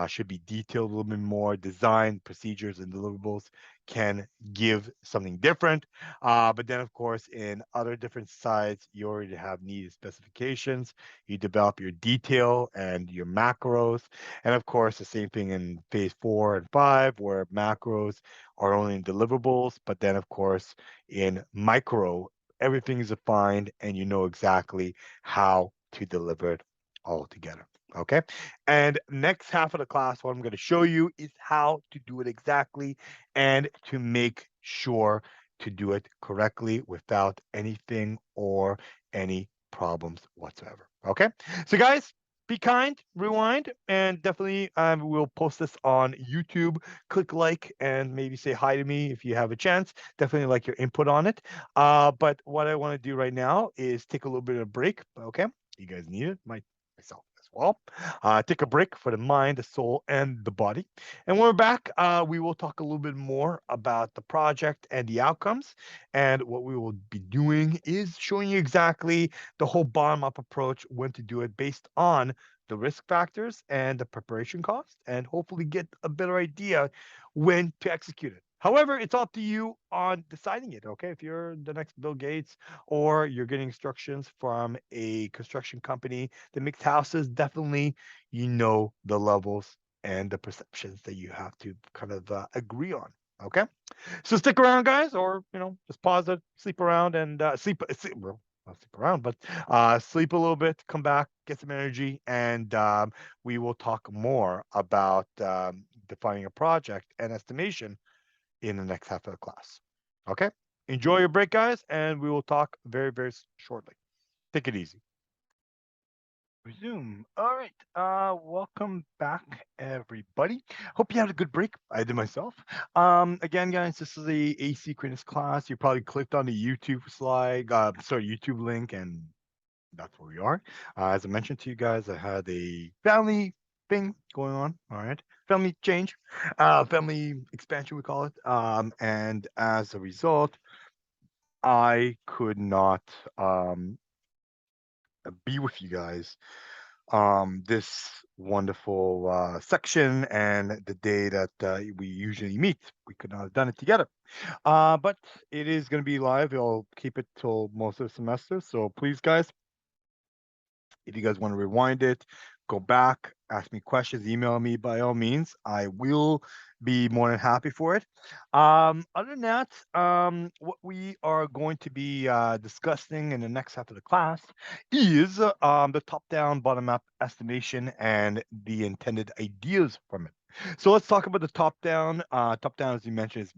Speaker 1: should be detailed a little bit more. Design, procedures, and deliverables can give something different. But then, of course, in other different sides, you already have needed specifications. You develop your detail and your macros. And of course, the same thing in phase 4 and 5, where macros are only in deliverables, but then, of course, in micro everything is defined and you know exactly how to deliver it all together. Okay. And next half of the class, what I'm going to show you is how to do it exactly and to make sure to do it correctly without anything or any problems whatsoever. Okay. So, guys, be kind, rewind, and definitely we'll post this on YouTube. Click like and maybe say hi to me if you have a chance. Definitely like your input on it. But what I want to do right now is take a little bit of a break. Okay, you guys need it, myself as well. Take a break for the mind, the soul, and the body. And when we're back, we will talk a little bit more about the project and the outcomes. And what we will be doing is showing you exactly the whole bottom-up approach, when to do it based on the risk factors and the preparation cost, and hopefully get a better idea when to execute it. However, it's up to you on deciding it. Okay, if you're the next Bill Gates or you're getting instructions from a construction company that makes houses, definitely the levels and the perceptions that you have to kind of agree on. Okay. So stick around, guys, or just pause it, sleep around, and sleep. Well, not sleep around, but sleep a little bit. Come back, get some energy, and we will talk more about defining a project and estimation in the next half of the class. Okay. Enjoy your break, guys, and we will talk very, very shortly. Take it easy. Resume. All right. Welcome back, everybody. Hope you had a good break. I did myself. Again, guys, this is the asynchronous class. You probably clicked on the YouTube slide, YouTube link, and that's where we are. As I mentioned to you guys, I had a family thing going on. All right, family change, family expansion, we call it. And as a result, I could not be with you guys this wonderful section and the day that we usually meet. We could not have done it together. But it is going to be live. I'll keep it till most of the semester. So please, guys, if you guys want to rewind it, go back, ask me questions, email me by all means. I will be more than happy for it. Other than that, what we are going to be discussing in the next half of the class is the top-down, bottom-up estimation and the intended ideas from it. So let's talk about the top-down. Top-down, as you mentioned, is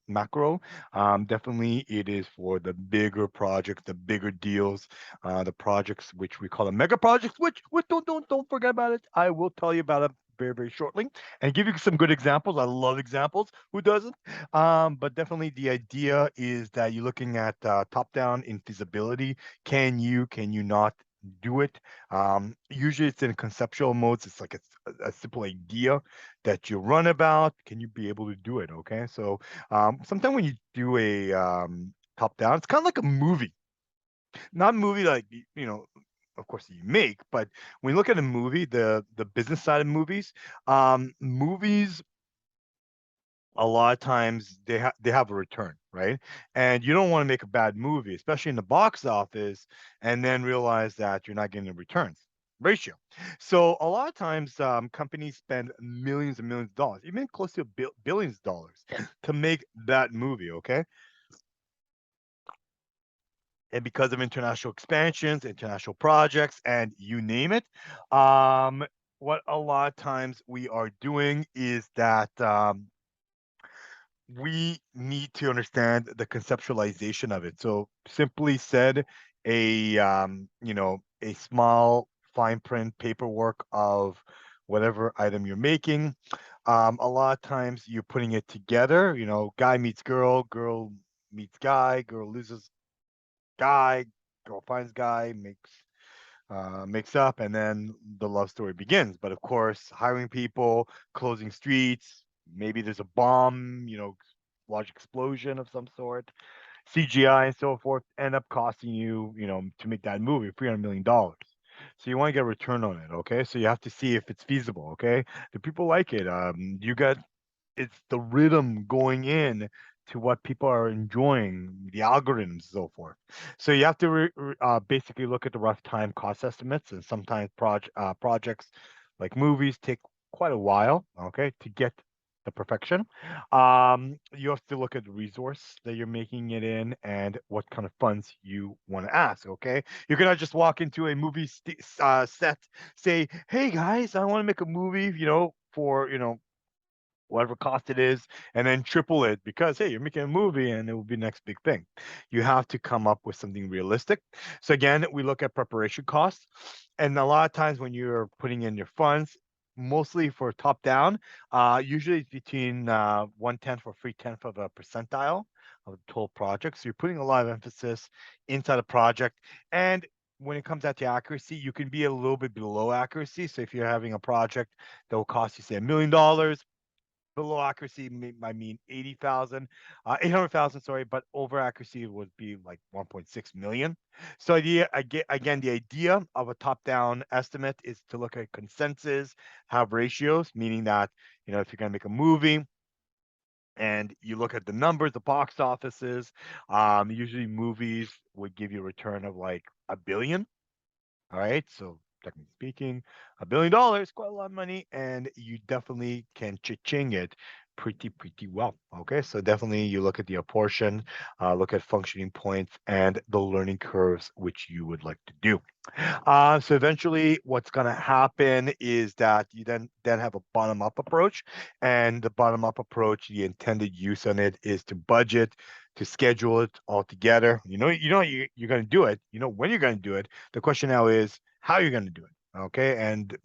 Speaker 1: macro. Definitely, it is for the bigger projects, the bigger deals, the projects which we call the mega projects, which don't forget about it. I will tell you about it very, very shortly and give you some good examples. I love examples. Who doesn't? But definitely the idea is that you're looking at top down in feasibility. Can you not do it? Usually it's in conceptual modes. It's like a simple idea that you run about. Can you be able to do it? Okay. So sometimes when you do a top down, it's kind of like a movie, not a movie like of course you make, but when you look at a movie, the business side of movies, movies a lot of times they have a return, right? And you don't want to make a bad movie, especially in the box office, and then realize that you're not getting the returns ratio. So a lot of times companies spend millions and millions of dollars, even close to billions of dollars, to make that movie. Okay, and because of international expansions, international projects, and you name it, um, what a lot of times we are doing is that we need to understand the conceptualization of it. So, simply said, a small fine print paperwork of whatever item you're making. A lot of times you're putting it together. Guy meets girl, girl meets guy, girl loses guy, girl finds guy, makes up, and then the love story begins. But of course, hiring people, closing streets, maybe there's a bomb, large explosion of some sort, CGI and so forth, end up costing you, to make that movie $300 million. So you want to get a return on it, okay? So you have to see if it's feasible, okay? Do people like it? You got it's the rhythm going in to what people are enjoying, the algorithms, and so forth. So you have to basically look at the rough time cost estimates, and sometimes projects like movies take quite a while, okay, to get the perfection. You have to look at the resource that you're making it in and what kind of funds you want to ask. Okay, you cannot just walk into a movie set, say, "Hey guys, I want to make a movie," for whatever cost it is, and then triple it because hey, you're making a movie and it will be the next big thing. You have to come up with something realistic. So again, we look at preparation costs, and a lot of times when you're putting in your funds, mostly for top down, usually it's between 1/10 or 3/10 of a percentile of the total project. So you're putting a lot of emphasis inside a project, and when it comes out to accuracy, you can be a little bit below accuracy. So if you're having a project that will cost you say $1 million, below accuracy I mean 80,000, 800,000, sorry, but over accuracy would be like 1.6 million. So again, the idea of a top-down estimate is to look at consensus, have ratios, meaning that, if you're going to make a movie and you look at the numbers, the box offices, usually movies would give you a return of like a billion. All right. So technically speaking, $1 billion, quite a lot of money, and you definitely can cha-ching it pretty well. Okay, so definitely you look at the apportion, look at functioning points and the learning curves which you would like to do. So eventually, what's going to happen is that you then have a bottom up approach, and the bottom up approach, the intended use on it is to budget, to schedule it all together. You're going to do it. You know when you're going to do it. The question now is how you're going to do it. Okay, and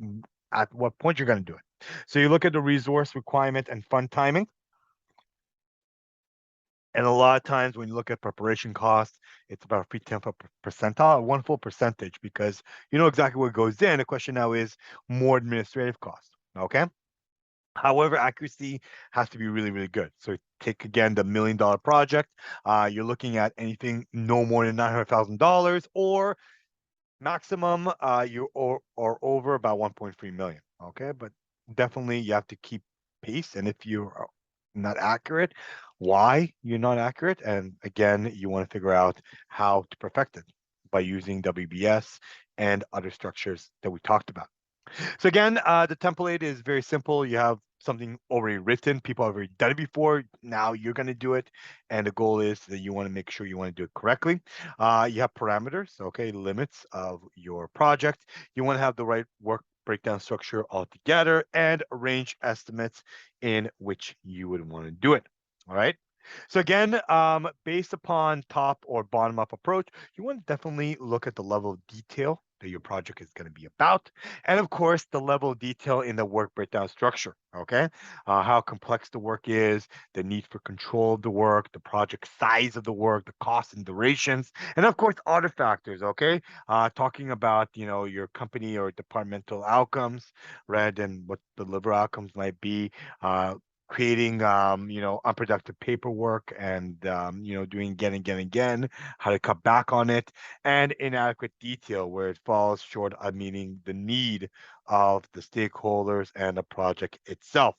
Speaker 1: at what point you're going to do it. So you look at the resource requirement and fund timing. And a lot of times when you look at preparation costs, it's about a pre-tenth of percentile, one full percentage, because you know exactly what goes in. The question now is more administrative costs. Okay. However, accuracy has to be really, really good. So take again the $1 million project. You're looking at anything no more than $900,000, or maximum you or over about 1.3 million. Okay, but definitely you have to keep pace, and if you're not accurate, why you're not accurate, and again you want to figure out how to perfect it by using WBS and other structures that we talked about. So again, the template is very simple. You have something already written. People have already done it before. Now you're going to do it, and the goal is that you want to make sure you want to do it correctly. You have parameters, okay, limits of your project. You want to have the right work breakdown structure altogether, and range estimates in which you would want to do it. All right. So again, based upon top or bottom up approach, you want to definitely look at the level of detail that your project is going to be about, and of course, the level of detail in the work breakdown structure. Okay, how complex the work is, the need for control of the work, the project size of the work, the cost and durations, and of course, other factors. Okay, talking about your company or departmental outcomes, right, and what the deliver outcomes might be. Creating unproductive paperwork, and doing again and again and again, how to cut back on it, and inadequate detail where it falls short of meeting the need of the stakeholders and the project itself.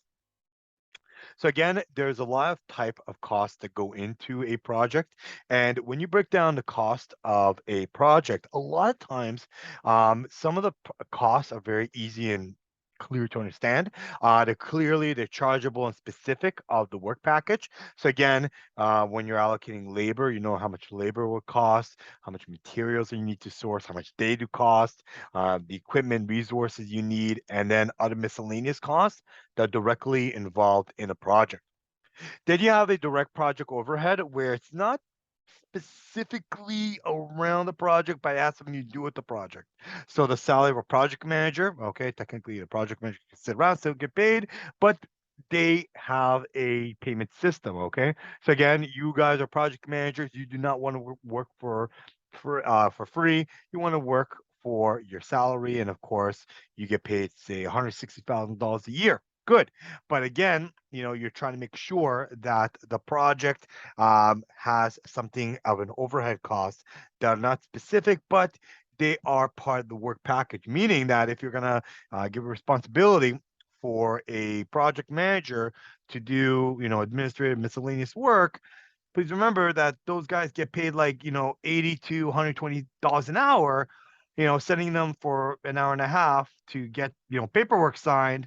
Speaker 1: So again, there's a lot of type of costs that go into a project, and when you break down the cost of a project, a lot of times, some of the costs are very easy and clear to understand. They're chargeable and specific of the work package. So again, when you're allocating labor, you know how much labor will cost, how much materials you need to source, how much they do cost, the equipment, resources you need, and then other miscellaneous costs that are directly involved in a project. Then you have a direct project overhead where it's not specifically around the project, but it has something to do with the project. So the salary of a project manager, okay, technically the project manager can sit around, still get paid, but they have a payment system, okay? So again, you guys are project managers. You do not want to work for free. You want to work for your salary, and of course, you get paid, say, $160,000 a year. Good. But again, you're trying to make sure that the project has something of an overhead cost that are not specific, but they are part of the work package. Meaning that if you're going to give a responsibility for a project manager to do, administrative miscellaneous work, please remember that those guys get paid like, 80 to $120 an hour, sending them for an hour and a half to get, paperwork signed.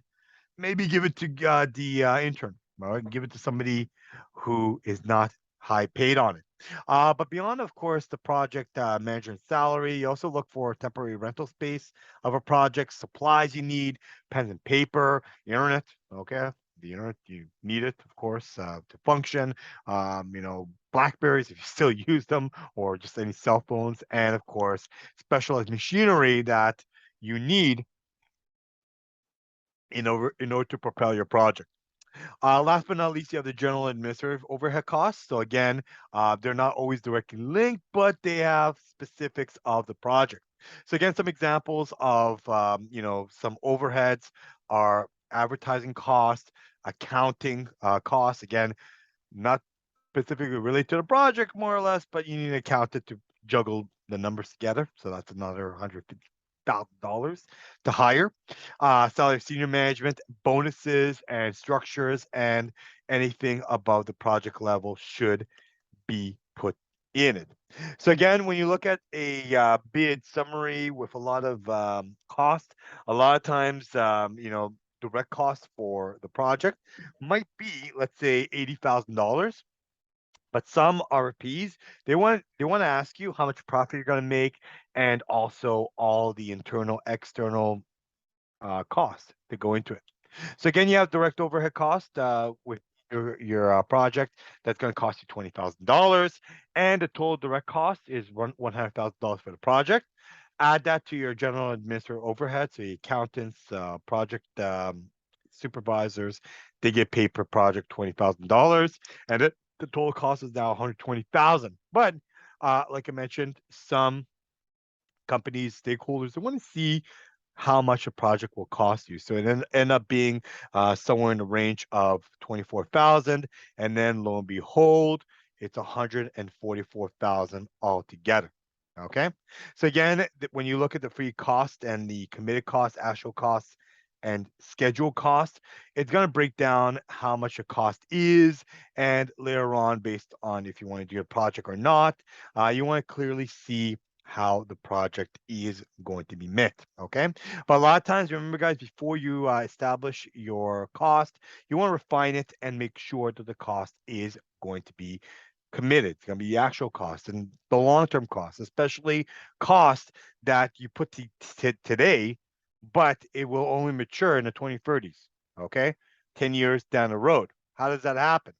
Speaker 1: Maybe give it to the intern, right? Give it to somebody who is not high paid on it. But beyond, of course, the project manager's salary, you also look for temporary rental space of a project, supplies you need, pens and paper, internet. Okay, the internet you need it, of course, to function. Blackberries if you still use them, or just any cell phones, and of course, specialized machinery that you need in order to propel your project. Last but not least, you have the general administrative overhead costs. So again, they're not always directly linked, but they have specifics of the project. So again, some examples of some overheads are advertising costs, accounting costs. Again, not specifically related to the project, more or less, but you need an accountant to juggle the numbers together. So that's another $150,000 to hire. Salary of senior management, bonuses and structures, and anything above the project level should be put in it. So again, when you look at a bid summary with a lot of cost, a lot of times, direct cost for the project might be, let's say, $80,000. But some RFPs, they want to ask you how much profit you're going to make, and also all the internal, external costs that go into it. So again, you have direct overhead cost with your project that's going to cost you $20,000, and the total direct cost is $100,000 for the project. Add that to your general administrative overhead, so the accountants, project supervisors, they get paid per project $20,000, and the total cost is now 120,000. But like I mentioned, some companies, stakeholders, they want to see how much a project will cost you. So it end up being somewhere in the range of 24,000, and then lo and behold, it's 144,000 altogether. Okay. So again, when you look at the free cost and the committed cost, actual costs, and schedule cost, it's going to break down how much a cost is, and later on, based on if you want to do a project or not, you want to clearly see how the project is going to be met. Okay. But a lot of times, remember, guys, before you establish your cost, you want to refine it and make sure that the cost is going to be committed. It's going to be the actual cost and the long term cost, especially cost that you put today, but it will only mature in the 2030s. Okay. 10 years down the road. How does that happen?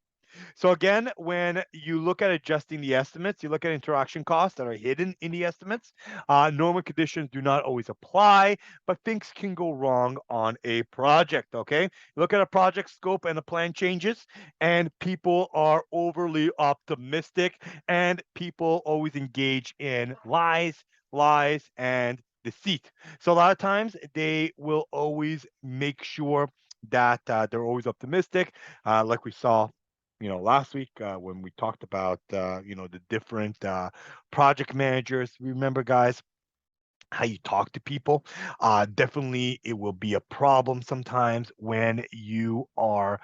Speaker 1: So again, when you look at adjusting the estimates, you look at interaction costs that are hidden in the estimates. Normal conditions do not always apply, but things can go wrong on a project. Okay, look at a project scope and the plan changes, and people are overly optimistic, and people always engage in lies, and deceit. So a lot of times they will always make sure that they're always optimistic, like we saw last week when we talked about the different project managers. Remember, guys, how you talk to people. Definitely, it will be a problem sometimes when you are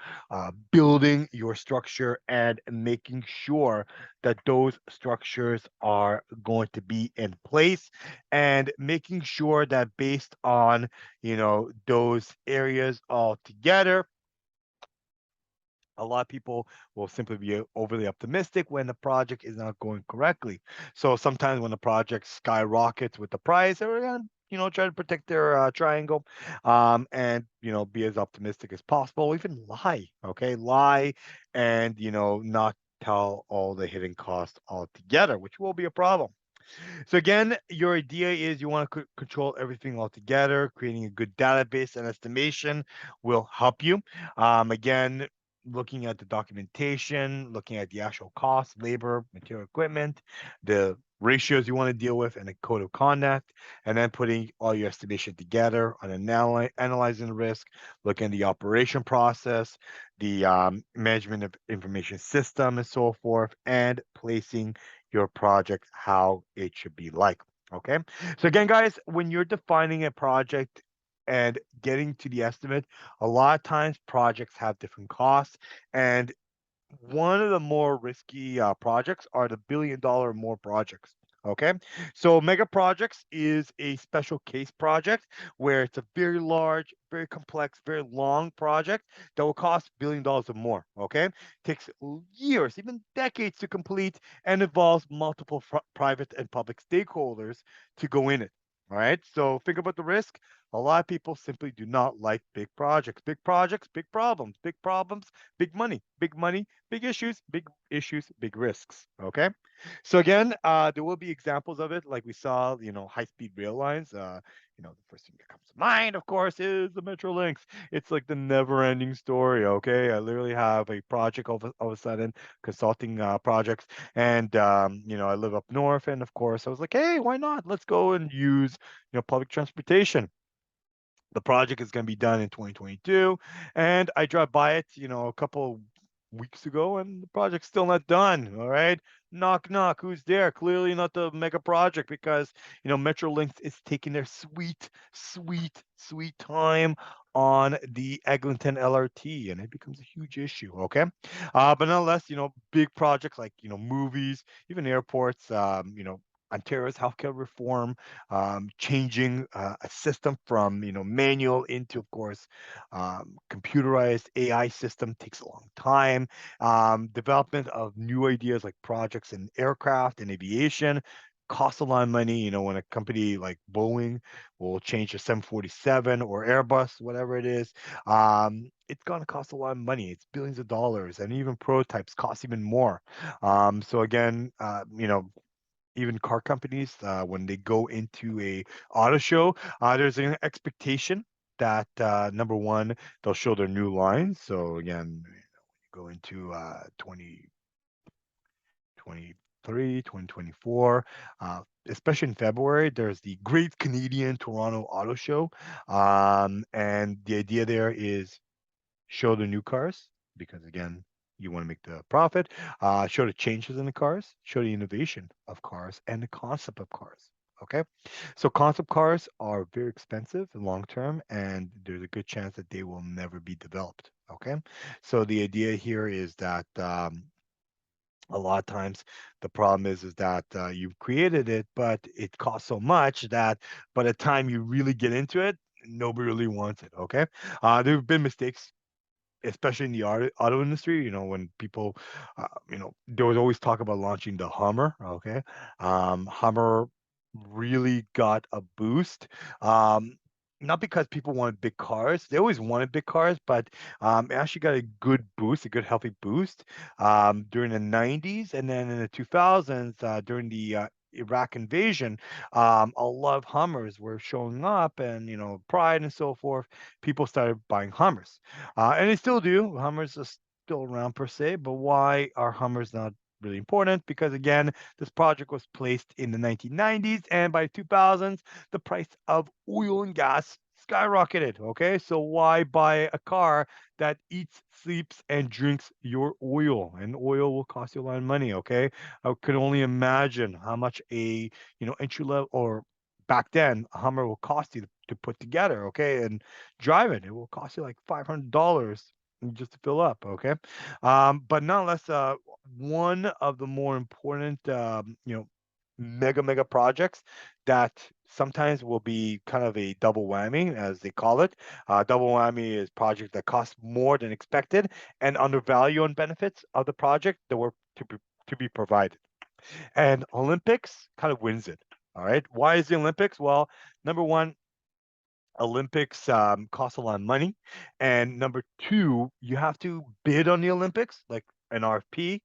Speaker 1: building your structure and making sure that those structures are going to be in place, and making sure that based on those areas all together, a lot of people will simply be overly optimistic when the project is not going correctly. So sometimes when the project skyrockets with the price, they're going to try to protect their triangle, and be as optimistic as possible, even lie. Okay, lie, and not tell all the hidden costs altogether, which will be a problem. So again, your idea is you want to control everything altogether. Creating a good database and estimation will help you. Again, looking at the documentation, looking at the actual cost, labor, material, equipment, the ratios you want to deal with, and a code of conduct, and then putting all your estimation together on analyzing the risk, looking at the operation process, the management of information system, and so forth, and placing your project how it should be like. Okay. So again, guys, when you're defining a project and getting to the estimate, a lot of times projects have different costs, and one of the more risky projects are the $1 billion more projects. Okay, so mega projects is a special case project where it's a very large, very complex, very long project that will cost $1 billion or more. Okay, takes years, even decades to complete, and involves multiple private and public stakeholders to go in it. All right, so think about the risk. A lot of people simply do not like big projects. Big projects, big problems, big money, big issues, big risks. Okay. So again, there will be examples of it, like we saw, high-speed rail lines. The first thing that comes to mind, of course, is the Metro Links. It's like the never-ending story. Okay, I literally have a project all of a sudden, consulting projects, and I live up north, and of course, I was like, hey, why not? Let's go and use public transportation. The project is going to be done in 2022, and I drive by it, a couple weeks ago, and the project's still not done. All right, knock knock. Who's there? Clearly not the mega project, because Metrolinx is taking their sweet time on the Eglinton LRT, and it becomes a huge issue. Okay, but nonetheless, big projects like movies, even airports, Ontario's healthcare reform, changing a system from manual into, of course, computerized AI system takes a long time. Development of new ideas like projects in aircraft and aviation costs a lot of money. When a company like Boeing will change to 747 or Airbus, whatever it is, it's going to cost a lot of money. It's billions of dollars, and even prototypes cost even more. So again, even car companies, when they go into a auto show, there's an expectation that number one, they'll show their new lines. So again, you go into 2023, 2024, especially in February, there's the Great Canadian Toronto Auto Show. And the idea there is show the new cars because again, you want to make the profit. Show the changes in the cars, show the innovation of cars and the concept of cars. Okay, so concept cars are very expensive and long term, and there's a good chance that they will never be developed. Okay, so the idea here is that a lot of times the problem is that you've created it, but it costs so much that by the time you really get into it, nobody really wants it. Okay, there have been mistakes especially in the auto industry, when people, there was always talk about launching the Hummer. Okay, Hummer really got a boost. Um, not because people wanted big cars; they always wanted big cars, but it actually got a good boost, a good healthy boost during the '90s, and then in the 2000s during the Iraq invasion, a lot of Hummers were showing up, and Pride and so forth. People started buying Hummers. And they still do. Hummers are still around per se, but why are Hummers not really important? Because again, this project was placed in the 1990s, and by 2000s, the price of oil and gas skyrocketed. Okay, so why buy a car that eats, sleeps, and drinks your oil? And oil will cost you a lot of money. Okay, I could only imagine how much a entry level or back then a Hummer will cost you to put together. Okay, and drive it. It will cost you like $500 just to fill up. Okay, but nonetheless, one of the more important, mega projects that sometimes will be kind of a double whammy, as they call it. Double whammy is project that cost more than expected and undervalue on benefits of the project that were to be provided. And Olympics kind of wins it. All right. Why is the Olympics? Well, number one, Olympics cost a lot of money, and number two, you have to bid on the Olympics, like an RFP,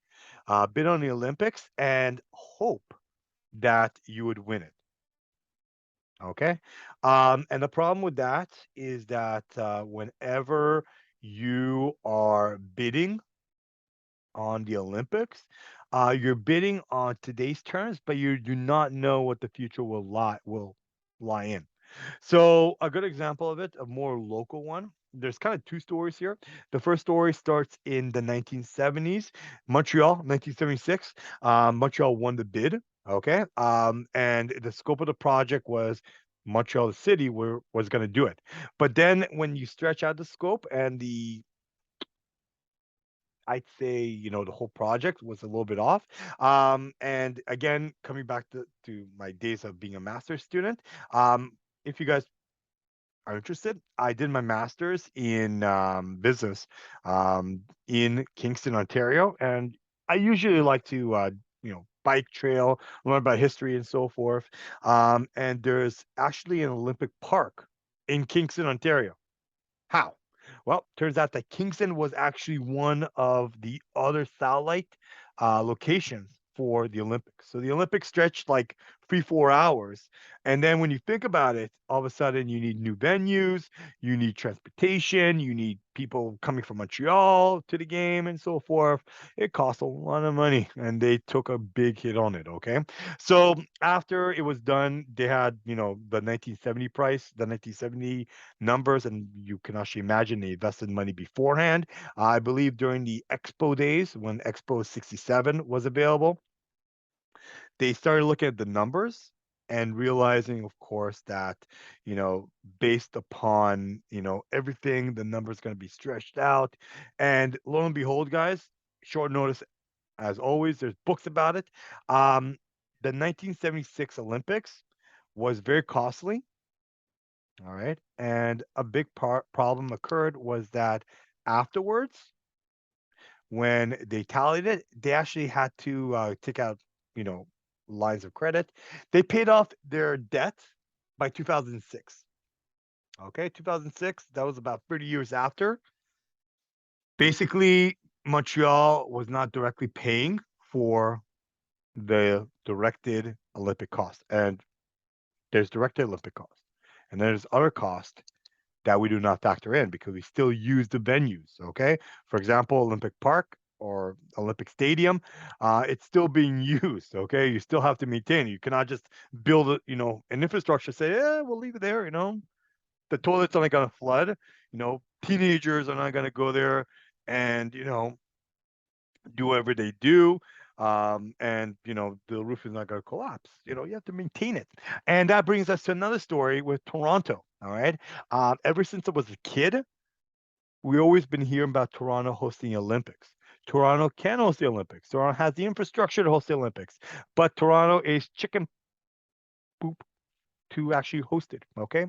Speaker 1: bid on the Olympics, and hope that you would win it. Okay, and the problem with that is that whenever you are bidding on the Olympics, you're bidding on today's terms, but you do not know what the future will lie in. So a good example of it, a more local one. There's kind of two stories here. The first story starts in the 1970s, Montreal, 1976. Montreal won the bid. Okay, and the scope of the project was Montreal, the city, was going to do it. But then when you stretch out the scope and I'd say, the whole project was a little bit off. And again, coming back to my days of being a master's student, if you guys are interested, I did my master's in business in Kingston, Ontario, and I usually like to, bike trail, learn about history and so forth. And there's actually an Olympic Park in Kingston, Ontario. How? Well, turns out that Kingston was actually one of the other satellite locations for the Olympics. So the Olympics stretched like 3, 4 hours. And then when you think about it, all of a sudden you need new venues, you need transportation, you need people coming from Montreal to the game and so forth. It costs a lot of money and they took a big hit on it. Okay. So after it was done, they had, the 1970 price, the 1970 numbers, and you can actually imagine they invested money beforehand. I believe during the Expo days when Expo 67 was available, they started looking at the numbers and realizing, of course, that, you know, based upon, everything, the number's going to be stretched out. And lo and behold, guys, short notice, as always, there's books about it. Um, the 1976 Olympics was very costly, all right? And a big problem occurred was that afterwards, when they tallied it, they actually had to take out, you know, lines of credit. They paid off their debt by 2006. Okay, 2006, that was about 30 years after. Basically, Montreal was not directly paying for the directed Olympic cost. And there's directed Olympic cost. And there's other cost that we do not factor in because we still use the venues. Okay. For example, Olympic Park or Olympic Stadium, it's still being used. Okay. You still have to maintain it. You cannot just build it, an infrastructure, say, yeah, we'll leave it there. The toilet's only going to flood. Teenagers are not going to go there and, do whatever they do. And the roof is not going to collapse. You have to maintain it. And that brings us to another story with Toronto. All right. Ever since I was a kid, we always been hearing about Toronto hosting the Olympics. Toronto can host the Olympics. Toronto has the infrastructure to host the Olympics, but Toronto is chicken poop to actually host it. Okay.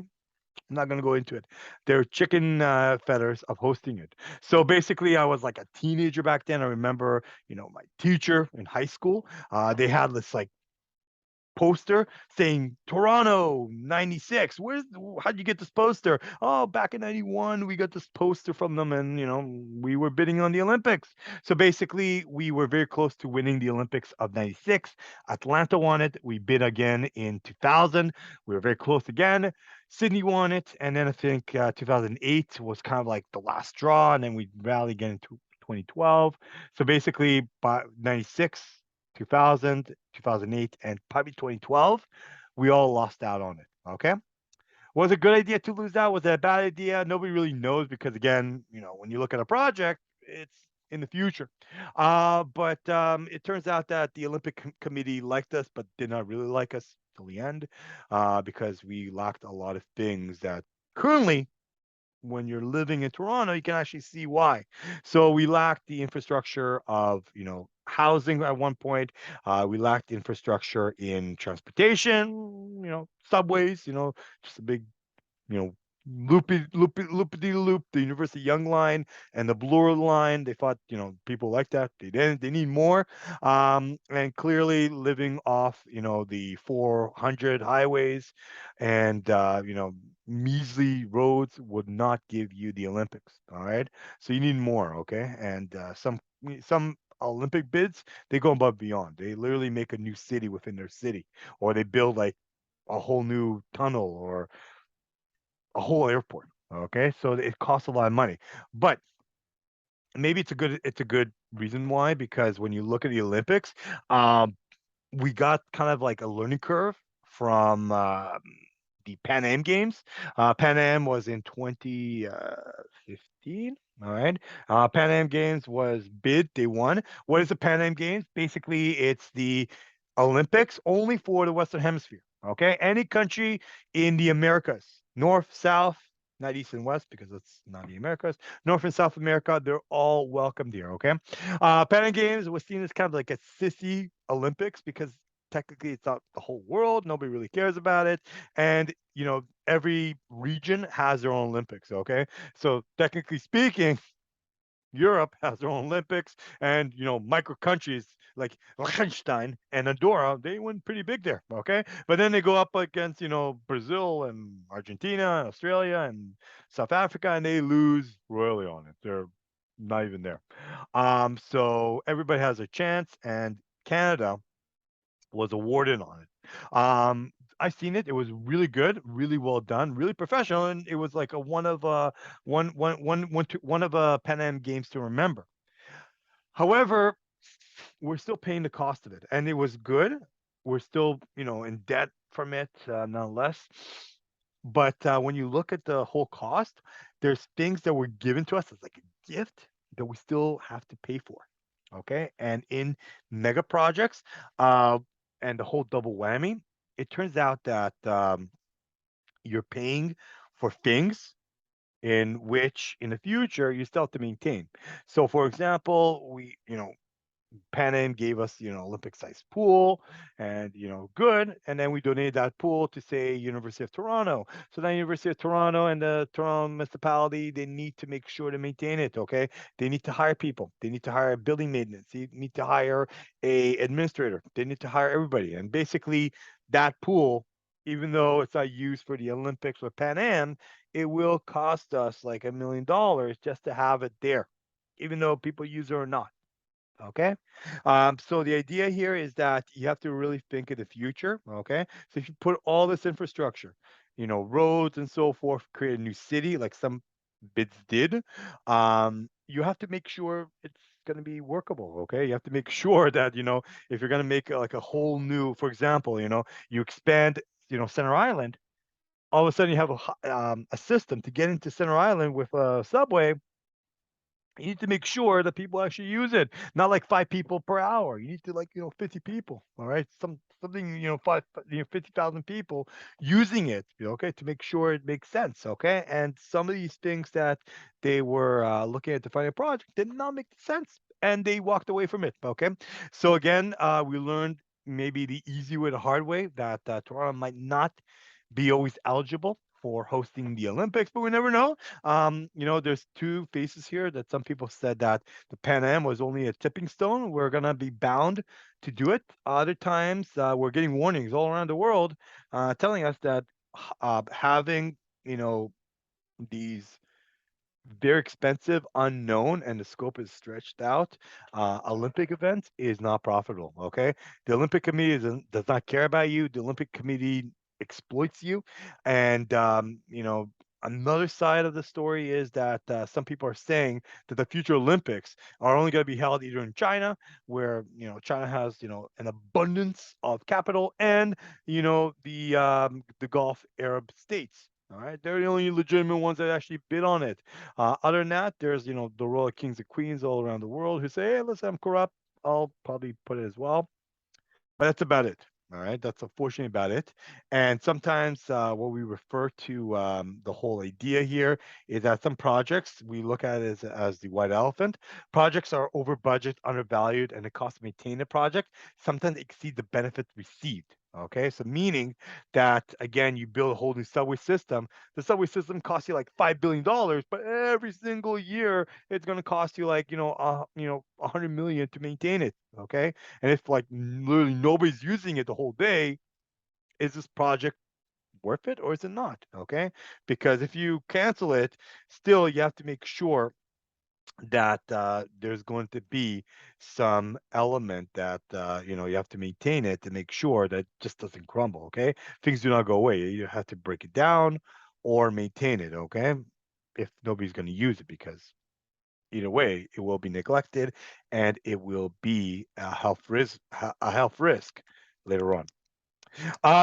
Speaker 1: I'm not going to go into it. They're chicken feathers of hosting it. So basically, I was like a teenager back then. I remember, my teacher in high school, they had this like poster saying Toronto 96. How'd you get this poster? Oh, back in 91, we got this poster from them and, we were bidding on the Olympics. So basically, we were very close to winning the Olympics of 96. Atlanta won it. We bid again in 2000. We were very close again. Sydney won it. And then I think 2008 was kind of like the last draw. And then we rallied again in 2012. So basically, by 96, 2000, 2008, and probably 2012, we all lost out on it. Okay. Was it a good idea to lose out? Was it a bad idea? Nobody really knows because, again, when you look at a project, it's in the future. But it turns out that the Olympic Committee liked us, but did not really like us till the end because we lacked a lot of things that currently when you're living in Toronto, you can actually see why. So we lacked the infrastructure of, housing at one point. We lacked infrastructure in transportation, subways, just a big loopy loop, the University Young line and the Bloor line. They thought, people like that. They didn't. They need more. And clearly living off, the 400 highways and measly roads would not give you the Olympics. All right, so you need more. Okay, and some Olympic bids, they go above beyond. They literally make a new city within their city, or they build like a whole new tunnel or a whole airport. Okay, so it costs a lot of money, but maybe it's a good reason why because when you look at the Olympics, um, we got kind of like a learning curve from the Pan Am Games. Pan Am was in 2015. All right. Pan Am Games was bid. They won. What is the Pan Am Games? Basically, it's the Olympics only for the Western Hemisphere. Okay. Any country in the Americas, North, South, not East and West because it's not the Americas, North and South America, they're all welcomed here. Okay. Pan Am Games was seen as kind of like a sissy Olympics because technically it's not the whole world. Nobody really cares about it. And, every region has their own Olympics. Okay. So technically speaking, Europe has their own Olympics and, micro countries like Liechtenstein and Andorra, they went pretty big there. Okay. But then they go up against, Brazil and Argentina and Australia and South Africa and they lose royally on it. They're not even there. So everybody has a chance and Canada was awarded on it. I seen it. It was really good, really well done, really professional, and it was like a one of Pan Am games to remember. However, we're still paying the cost of it, and it was good. We're still, in debt from it, nonetheless. But when you look at the whole cost, there's things that were given to us as like a gift that we still have to pay for. Okay. And in mega projects, uh, and the whole double whammy, it turns out that you're paying for things in which in the future you still have to maintain. So, for example, Pan Am gave us, Olympic-sized pool, and good. And then we donated that pool to, say, University of Toronto. So now University of Toronto and the Toronto municipality, they need to make sure to maintain it. Okay, they need to hire people. They need to hire building maintenance. They need to hire a administrator. They need to hire everybody. And basically, that pool, even though it's not used for the Olympics or Pan Am, it will cost us like $1 million just to have it there, even though people use it or not. Okay. So the idea here is that you have to really think of the future. Okay. So if you put all this infrastructure, roads and so forth, create a new city like some bids did, you have to make sure it's going to be workable. Okay. You have to make sure that, if you're going to make like a whole new, for example, you expand, Center Island, all of a sudden you have a system to get into Center Island with a subway. You need to make sure that people actually use it, not like 5 people per hour. You need to, like, 50 people, all right? Something, 50,000 people using it, okay, to make sure it makes sense, okay? And some of these things that they were looking at to find a project did not make sense, and they walked away from it, okay? So again, we learned maybe the easy way, the hard way, that Toronto might not be always eligible for hosting the Olympics, but we never know. There's two faces here that some people said that the Pan Am was only a tipping stone. We're gonna be bound to do it. Other times, we're getting warnings all around the world, telling us that having these they're expensive, unknown, and the scope is stretched out. Olympic events is not profitable. Okay, the Olympic Committee does not care about you. The Olympic Committee exploits you, and another side of the story is that some people are saying that the future Olympics are only going to be held either in China, where China has an abundance of capital, and the Gulf Arab states. All right, they're the only legitimate ones that actually bid on it. Other than that, there's the royal kings and queens all around the world who say, "Hey, listen, I'm corrupt. I'll probably put it as well." But that's about it. All right, that's unfortunately about it. And sometimes what we refer to the whole idea here is that some projects we look at it as the white elephant. Projects are over budget, undervalued, and the cost to maintain a project sometimes exceed the benefits received. Okay, so meaning that again, you build a whole new subway system. The subway system costs you like $5 billion, but every single year it's going to cost you like 100 million to maintain it. Okay, and if like literally nobody's using it the whole day, is this project worth it or is it not? Okay. Because if you cancel it, still you have to make sure that there's going to be some element that you have to maintain it to make sure that it just doesn't crumble. Okay. Things do not go away. You have to break it down or maintain it. Okay. If nobody's going to use it, because either way, it will be neglected and it will be a health risk later on.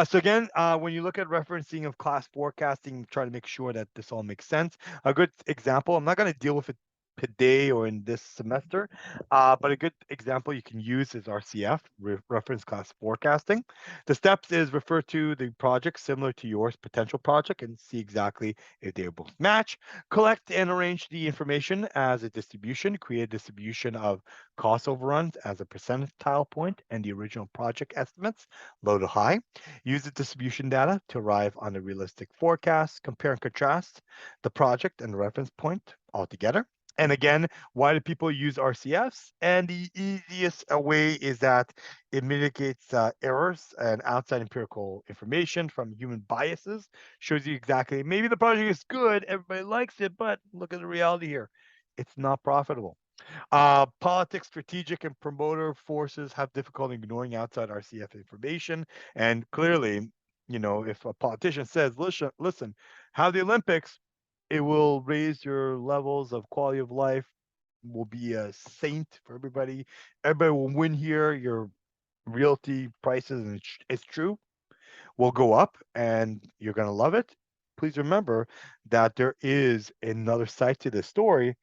Speaker 1: So again, when you look at referencing of class forecasting, try to make sure that this all makes sense. A good example, I'm not going to deal with it today or in this semester, but a good example you can use is RCF, reference class forecasting. The steps is refer to the project similar to yours potential project and see exactly if they both match. Collect and arrange the information as a distribution. Create a distribution of cost overruns as a percentile point and the original project estimates, low to high. Use the distribution data to arrive on a realistic forecast. Compare and contrast the project and the reference point altogether. And again, why do people use RCFs? And the easiest way is that it mitigates errors and outside empirical information from human biases. Shows you exactly maybe the project is good, everybody likes it, but look at the reality here. It's not profitable. Politics, strategic, and promoter forces have difficulty ignoring outside RCF information. And clearly, if a politician says, listen, have the Olympics, it will raise your levels of quality of life, will be a saint for everybody. Everybody will win here. Your realty prices, and it's true, will go up and you're going to love it. Please remember that there is another side to this story.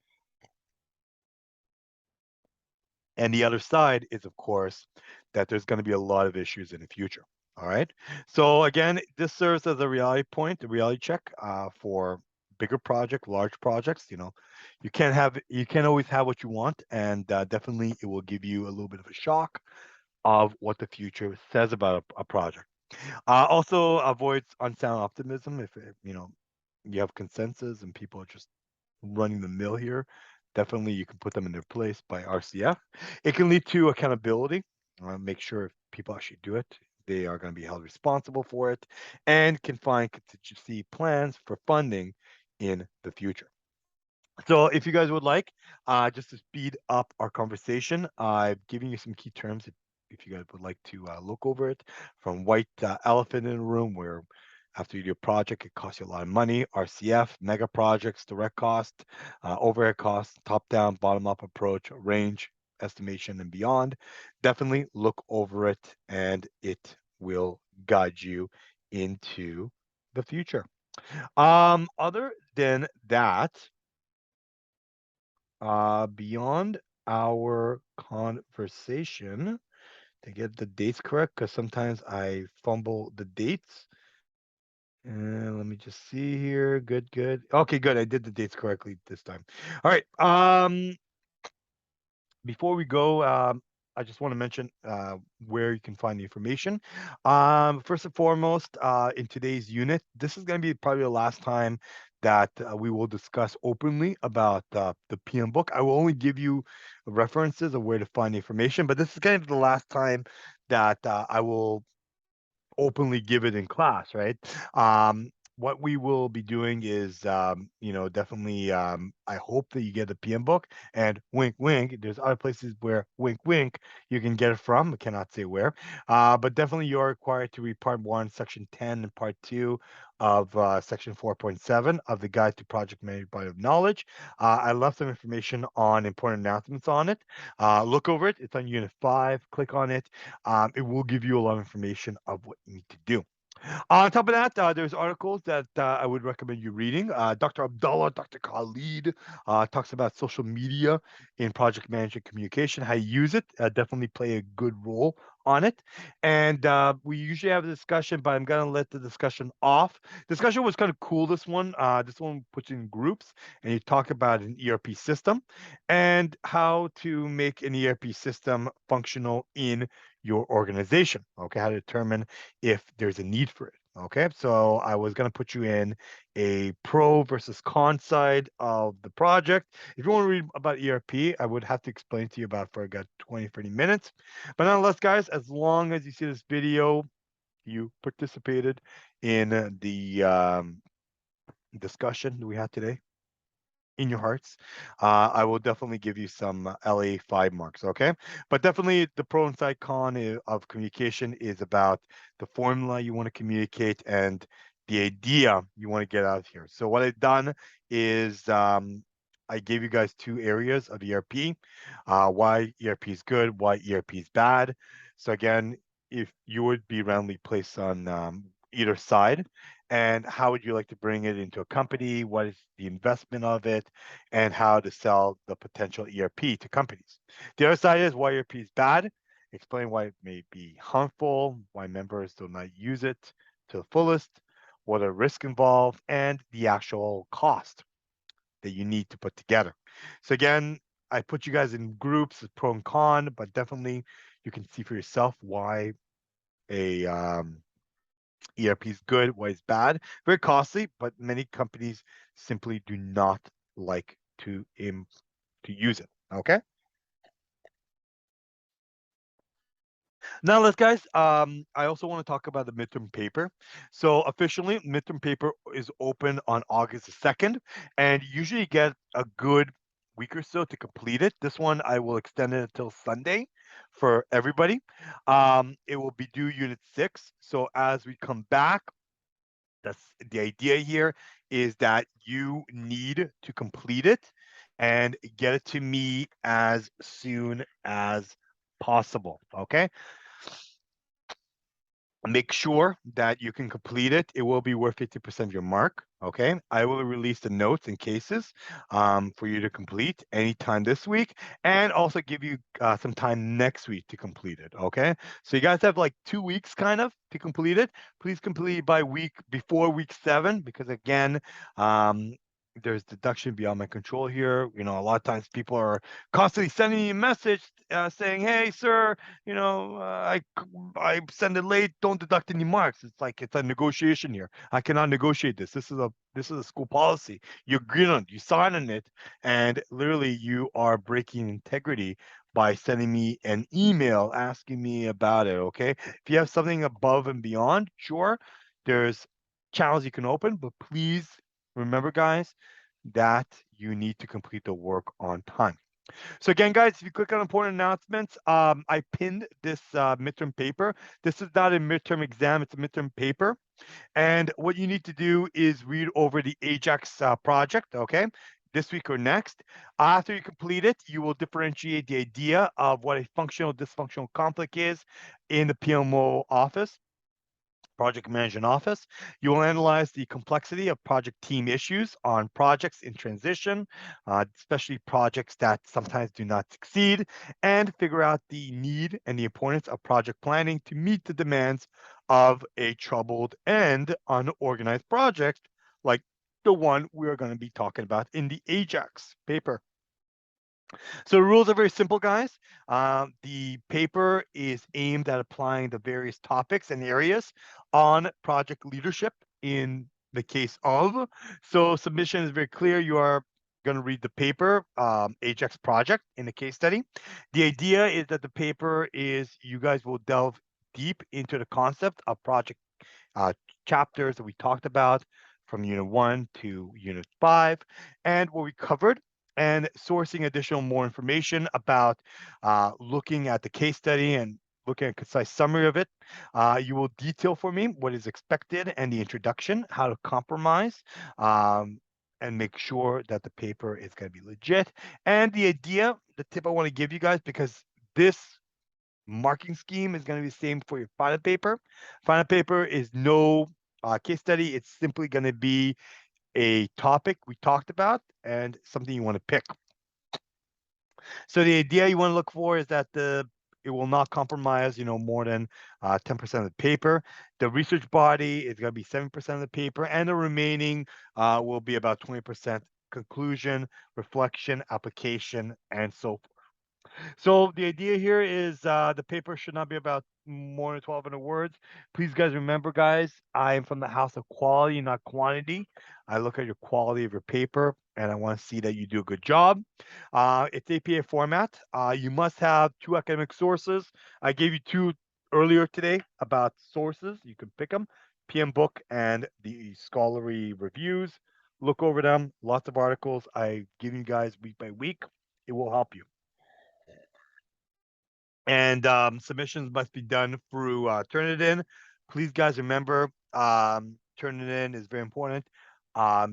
Speaker 1: And the other side is, of course, that there's going to be a lot of issues in the future. All right. So again, this serves as a reality point, a reality check for bigger project, large projects. You can't always have what you want, and definitely it will give you a little bit of a shock of what the future says about a project. Also avoids unsound optimism if you have consensus and people are just running the mill here. Definitely, you can put them in their place by RCF. It can lead to accountability. Make sure if people actually do it, they are going to be held responsible for it, and can find contingency plans for funding in the future. So, if you guys would like, just to speed up our conversation, I've given you some key terms. If you guys would like to look over it, from white elephant in the room, where after you do a project, it costs you a lot of money. RCF, mega projects, direct cost, overhead costs, top down, bottom up approach, range estimation, and beyond. Definitely look over it, and it will guide you into the future. Other than that, beyond our conversation, to get the dates correct, because sometimes I fumble the dates. And let me just see here. Good, good. Okay, good. I did the dates correctly this time. All right. Before we go, I just want to mention where you can find the information. First and foremost, in today's unit, this is going to be probably the last time that we will discuss openly about the PM book. I will only give you references of where to find the information, but this is kind of the last time that I will openly give it in class, right? What we will be doing is, definitely, I hope that you get the PM book, and wink, wink. There's other places where wink, wink, you can get it from. I cannot say where, but definitely you are required to read part one, section 10, and part two of section 4.7 of the Guide to Project Management Body of Knowledge. I left some information on important announcements on it. Look over it. It's on Unit 5. Click on it. It will give you a lot of information of what you need to do. On top of that, there's articles that I would recommend you reading. Dr. Abdullah, Dr. Khalid talks about social media in project management communication, how you use it. Definitely play a good role on it. And we usually have a discussion, but I'm going to let the discussion off. Discussion was kind of cool, this one. This one puts you in groups, and you talk about an ERP system and how to make an ERP system functional in your organization. Okay, how to determine if there's a need for it. Okay, so I was going to put you in a pro versus con side of the project. If you want to read about ERP, I would have to explain to you about for about 20, 30 minutes. But nonetheless, guys, as long as you see this video, you participated in the discussion that we had today in your hearts, I will definitely give you some LA 5 marks, okay? But definitely the pro and side con of communication is about the formula you want to communicate and the idea you want to get out of here. So what I've done is I gave you guys two areas of ERP, why ERP is good, why ERP is bad. So again, if you would be randomly placed on either side, and how would you like to bring it into a company? What is the investment of it? And how to sell the potential ERP to companies. The other side is why ERP is bad. Explain why it may be harmful, why members do not use it to the fullest, what are risks involved, and the actual cost that you need to put together. So again, I put you guys in groups, pro and con, but definitely you can see for yourself why a ERP is good, why it's bad. Very costly, but many companies simply do not like to use it. Okay. Now, let's guys. I also want to talk about the midterm paper. So officially, midterm paper is open on August the 2nd, and you usually get a good week or so to complete it. This one I will extend it until Sunday for everybody. It will be due Unit 6. So as we come back, that's the idea here is that you need to complete it and get it to me as soon as possible. Okay. Make sure that you can complete it. It will be worth 50% of your mark. Okay. I will release the notes and cases for you to complete anytime this week and also give you some time next week to complete it. Okay. So you guys have like 2 weeks kind of to complete it. Please complete it by week before week 7 because again, there's deduction beyond my control here. A lot of times people are constantly sending me a message saying, "Hey, sir, I send it late. Don't deduct any marks." It's like it's a negotiation here. I cannot negotiate this. This is a school policy. You agree on it. You sign on it, and literally you are breaking integrity by sending me an email asking me about it. Okay, if you have something above and beyond, sure, there's channels you can open, but please remember, guys, that you need to complete the work on time. So again, guys, if you click on important announcements, I pinned this midterm paper. This is not a midterm exam; it's a midterm paper. And what you need to do is read over the Ajax project. Okay. This week or next. After you complete it, you will differentiate the idea of what a functional dysfunctional conflict is in the PMO office, project management office. You will analyze the complexity of project team issues on projects in transition, especially projects that sometimes do not succeed, and figure out the need and the importance of project planning to meet the demands of a troubled and unorganized project like the one we are going to be talking about in the Ajax paper. So the rules are very simple, guys. The paper is aimed at applying the various topics and areas on project leadership in the case of. So submission is very clear. You are going to read the paper, Ajax project in the case study. The idea is that the paper is you guys will delve deep into the concept of project uh, chapters that we talked about from Unit 1 to Unit 5 and what we covered, and sourcing additional more information about looking at the case study and looking at a concise summary of it. You will detail for me what is expected and the introduction, how to compromise, and make sure that the paper is going to be legit. And the idea, the tip I want to give you guys, because this marking scheme is going to be the same for your final paper. Final paper is no case study. It's simply going to be a topic we talked about and something you want to pick. So the idea you want to look for is that it will not compromise, more than 10% of the paper. The research body is going to be 7% of the paper, and the remaining will be about 20% conclusion, reflection, application, and so forth. So the idea here is the paper should not be about more than 1,200 words. Please, guys, remember, guys, I am from the house of quality, not quantity. I look at your quality of your paper, and I want to see that you do a good job. It's APA format. You must have two academic sources. I gave you two earlier today about sources. You can pick them, PM Book and the scholarly reviews. Look over them. Lots of articles I give you guys week by week. It will help you. And submissions must be done through Turnitin. Please, guys, remember Turnitin is very important.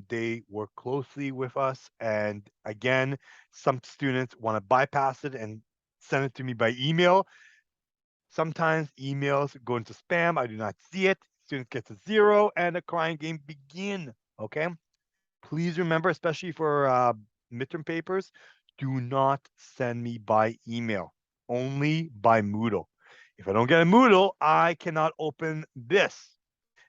Speaker 1: They work closely with us, and again, some students want to bypass it and send it to me by email. Sometimes emails go into spam. I do not see it. Student gets a zero, and the crying game begin. Okay. Please remember, especially for midterm papers, do not send me by email, only by Moodle. If I don't get a Moodle, I cannot open this.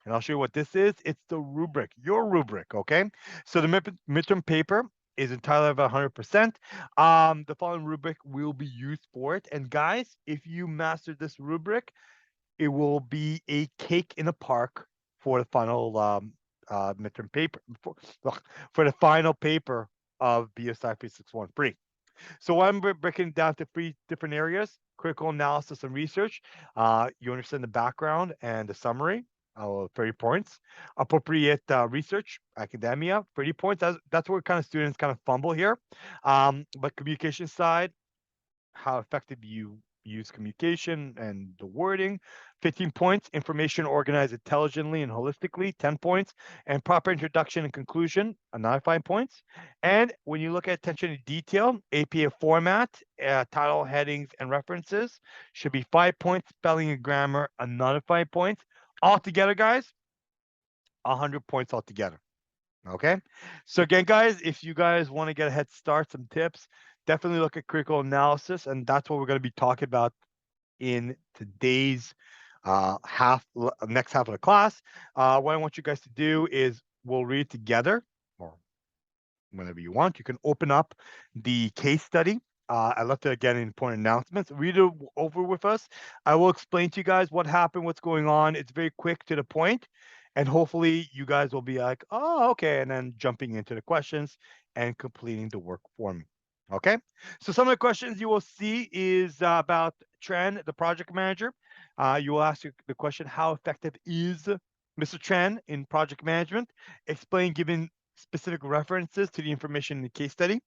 Speaker 1: And I'll show you what this is. It's the rubric, your rubric, okay? So the midterm paper is entitled of 100%. The following rubric will be used for it. And guys, if you master this rubric, it will be a cake in the park for the final midterm paper for the final paper of BUSI3613. So I'm breaking it down to three different areas: critical analysis and research. You understand the background and the summary. 30 points. Appropriate research, academia, 30 points. That's where kind of students kind of fumble here. But communication side, how effective you use communication and the wording. 15 points, information organized intelligently and holistically, 10 points, and proper introduction and conclusion, another 5 points. And when you look at attention to detail, APA format, title, headings, and references should be 5 points, spelling and grammar, another 5 points. Altogether, guys, 100 points altogether. Okay. So again, guys, if you guys want to get a head start, some tips, definitely look at critical analysis. And that's what we're going to be talking about in today's next half of the class. What I want you guys to do is we'll read together, or whenever you want. You can open up the case study. I love to get important announcements. Read it over with us. I will explain to you guys what happened, what's going on. It's very quick to the point, and hopefully you guys will be like, "Oh, okay," and then jumping into the questions and completing the work for me. Okay. So some of the questions you will see is about Tran, the project manager. You will ask the question, "How effective is Mr. Tran in project management?" Explain, giving specific references to the information in the case study.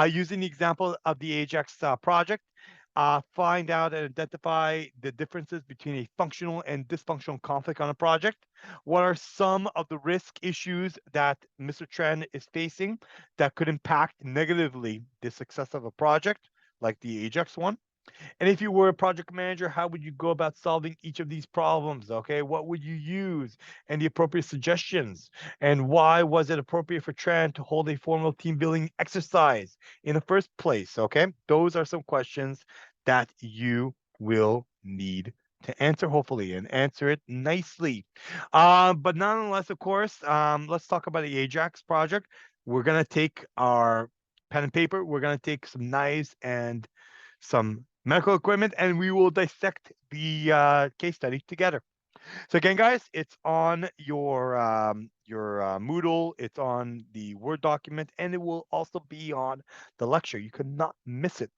Speaker 1: Using the example of the Ajax project, find out and identify the differences between a functional and dysfunctional conflict on a project. What are some of the risk issues that Mr. Tran is facing that could impact negatively the success of a project, like the Ajax one? And if you were a project manager, how would you go about solving each of these problems? Okay, what would you use and the appropriate suggestions? And why was it appropriate for Tran to hold a formal team building exercise in the first place? Okay, those are some questions that you will need to answer, hopefully, and answer it nicely. But nonetheless, of course, let's talk about the Ajax project. We're going to take our pen and paper, we're going to take some knives and some medical equipment, and we will dissect the case study together. So again, guys, it's on your Moodle, it's on the Word document, and it will also be on the lecture. You cannot miss it.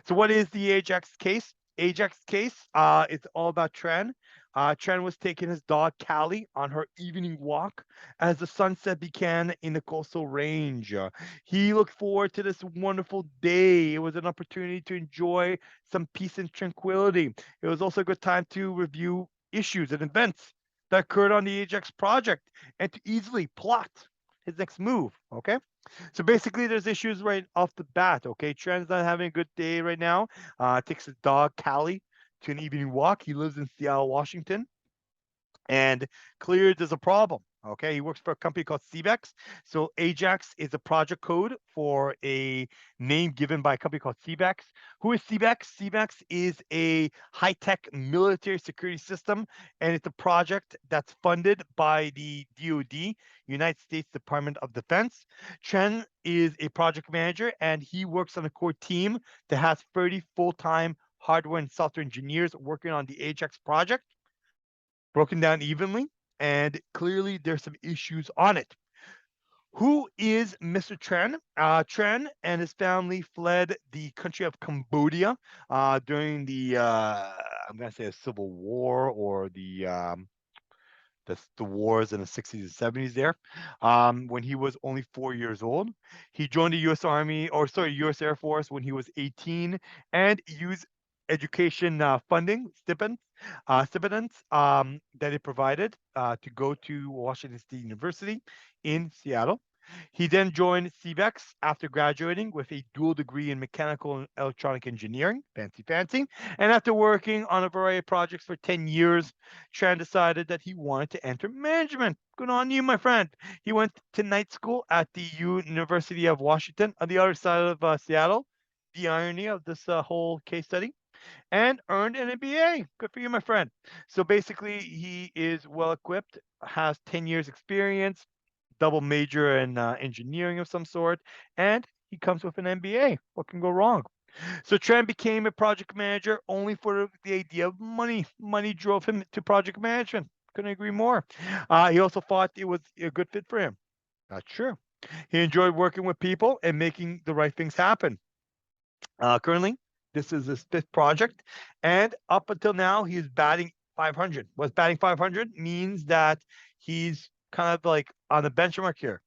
Speaker 1: So what is the Ajax case? Ajax case, it's all about Tran. Tran was taking his dog Callie on her evening walk as the sunset began in the coastal range. He looked forward to this wonderful day. It was an opportunity to enjoy some peace and tranquility. It was also a good time to review issues and events that occurred on the Ajax project and to easily plot his next move. Okay. So basically, there's issues right off the bat. Okay, Trent's not having a good day right now. Takes his dog Callie to an evening walk. He lives in Seattle, Washington, and clear there's a problem. Okay, he works for a company called CBEX. So Ajax is a project code for a name given by a company called CBEX. Who is CBEX? CBEX is a high-tech military security system, and it's a project that's funded by the DoD, United States Department of Defense. Chen is a project manager, and he works on a core team that has 30 full-time hardware and software engineers working on the Ajax project, broken down evenly, and clearly there's some issues on it. Who is Mr. Tran? Tran and his family fled the country of Cambodia during the, I'm going to say, a civil war, or the wars in the 60s and 70s there. When he was only 4 years old, he joined the U.S. Army, or sorry, U.S. Air Force when he was 18, and used education funding stipends that it provided to go to Washington State University in Seattle. He then joined CBEX after graduating with a dual degree in mechanical and electronic engineering, fancy, fancy. And after working on a variety of projects for 10 years, Tran decided that he wanted to enter management. Good on you, my friend. He went to night school at the University of Washington on the other side of Seattle. The irony of this whole case study, and earned an MBA. Good for you, my friend. So basically, he is well equipped, has 10 years experience, double major in engineering of some sort, and he comes with an MBA. What can go wrong? So Tran became a project manager only for the idea of money. Money drove him to project management. Couldn't agree more. He also thought it was a good fit for him. Not true. He enjoyed working with people and making the right things happen. Currently, this is his fifth project, and up until now, he's batting 500. What's batting 500 means that he's kind of like on the benchmark here.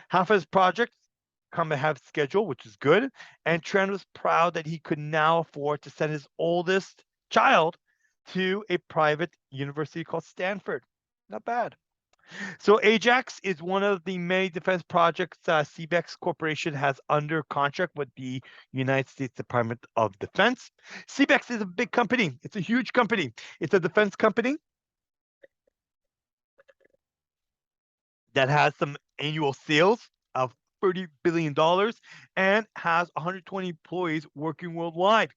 Speaker 1: Half of his projects come ahead of schedule, which is good. And Trent was proud that he could now afford to send his oldest child to a private university called Stanford. Not bad. So Ajax is one of the many defense projects CBEX Corporation has under contract with the United States Department of Defense. CBEX is a big company. It's a huge company. It's a defense company that has some annual sales of $30 billion and has 120 employees working worldwide.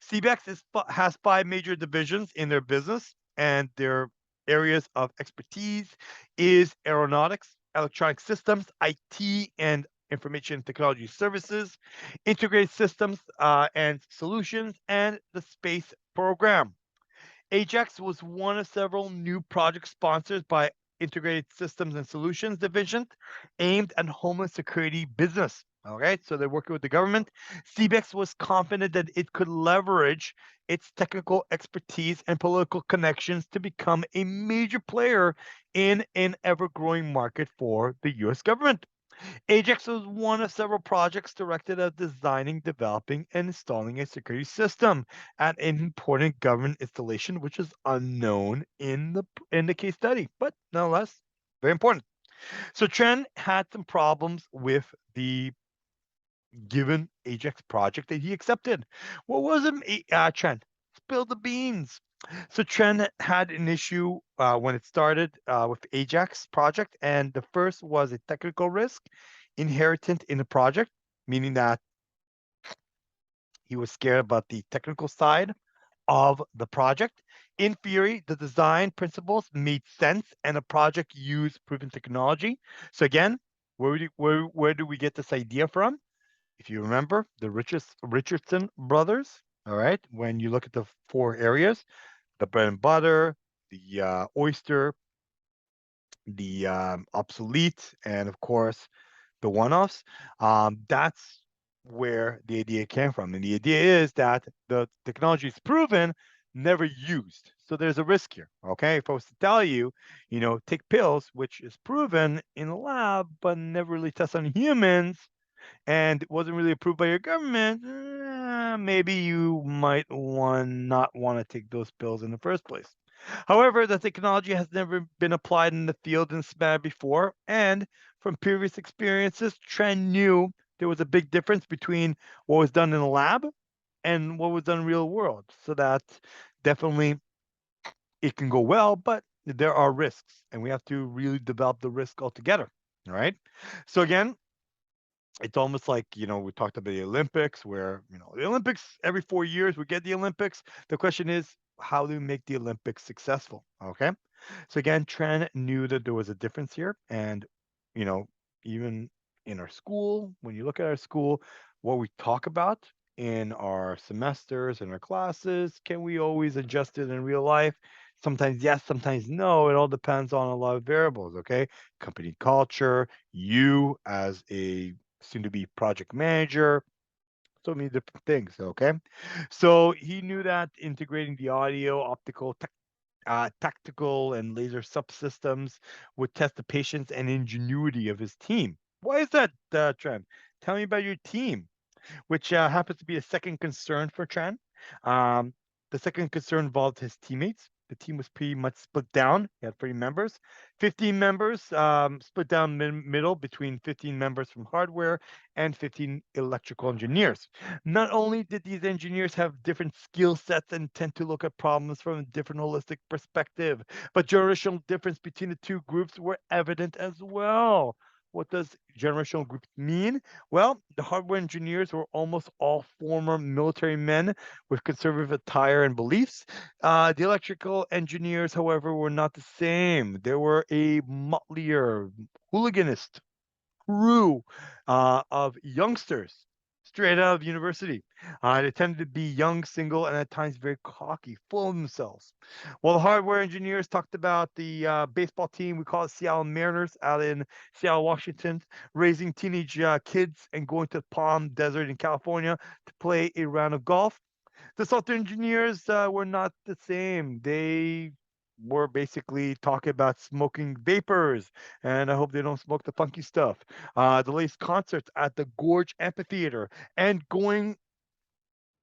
Speaker 1: CBEX has five major divisions in their business, and their areas of expertise is aeronautics, electronic systems, IT, and Information Technology Services, Integrated Systems and Solutions, and the Space Program. Ajax was one of several new projects sponsored by Integrated Systems and Solutions Division aimed at homeland security business. All right, so they're working with the government. CBEX was confident that it could leverage its technical expertise and political connections to become a major player in an ever growing market for the US government. Ajax was one of several projects directed at designing, developing, and installing a security system at an important government installation, which is unknown in the case study, but nonetheless very important. So Trent had some problems with the given Ajax project that he accepted. What was it, Trent? Spill the beans. So Trent had an issue when it started with Ajax project, and the first was a technical risk inherent in the project, meaning that he was scared about the technical side of the project. In theory, the design principles made sense, and the project used proven technology. So again, where do we get this idea from? If you remember the Richardson brothers, all right, when you look at the four areas, the bread and butter, the oyster, the obsolete, and of course the one-offs, that's where the idea came from. And the idea is that the technology is proven, never used. So there's a risk here. Okay. If I was to tell you, take pills, which is proven in the lab, but never really tested on humans, and it wasn't really approved by your government, maybe you might not want to take those pills in the first place. However, the technology has never been applied in the field in this manner before, and from previous experiences, Trent knew there was a big difference between what was done in the lab and what was done in real world. So that definitely it can go well, but there are risks, and we have to really develop the risk altogether. All right. So again, it's almost like we talked about the Olympics, where the Olympics every 4 years we get the Olympics. The question is, how do we make the Olympics successful? Okay, so again, Tren knew that there was a difference here, and you know, even in our school, when you look at our school, what we talk about in our semesters and our classes, can we always adjust it in real life? Sometimes yes, sometimes no. It all depends on a lot of variables. Okay, company culture, you as a soon to be project manager, so many different things. Okay. So he knew that integrating the audio, optical, tactical, and laser subsystems would test the patience and ingenuity of his team. Why is that, Trent? Tell me about your team, which happens to be a second concern for Tran. Um, the second concern involved his teammates. The team was pretty much split down. He had 30 members, 15 members split down middle between 15 members from hardware and 15 electrical engineers. Not only did these engineers have different skill sets and tend to look at problems from a different holistic perspective, but generational difference between the two groups were evident as well. What does generational groups mean? Well, the hardware engineers were almost all former military men with conservative attire and beliefs. The electrical engineers, however, were not the same. They were a motlier, hooliganist crew of youngsters straight out of university. They tended to be young, single, and at times very cocky, full of themselves. While the hardware engineers talked about the baseball team, we call it Seattle Mariners, out in Seattle, Washington, raising teenage kids and going to the Palm Desert in California to play a round of golf. The software engineers were not the same. They were basically talking about smoking vapors, and I hope they don't smoke the funky stuff. The latest concerts at the Gorge Amphitheater, and going,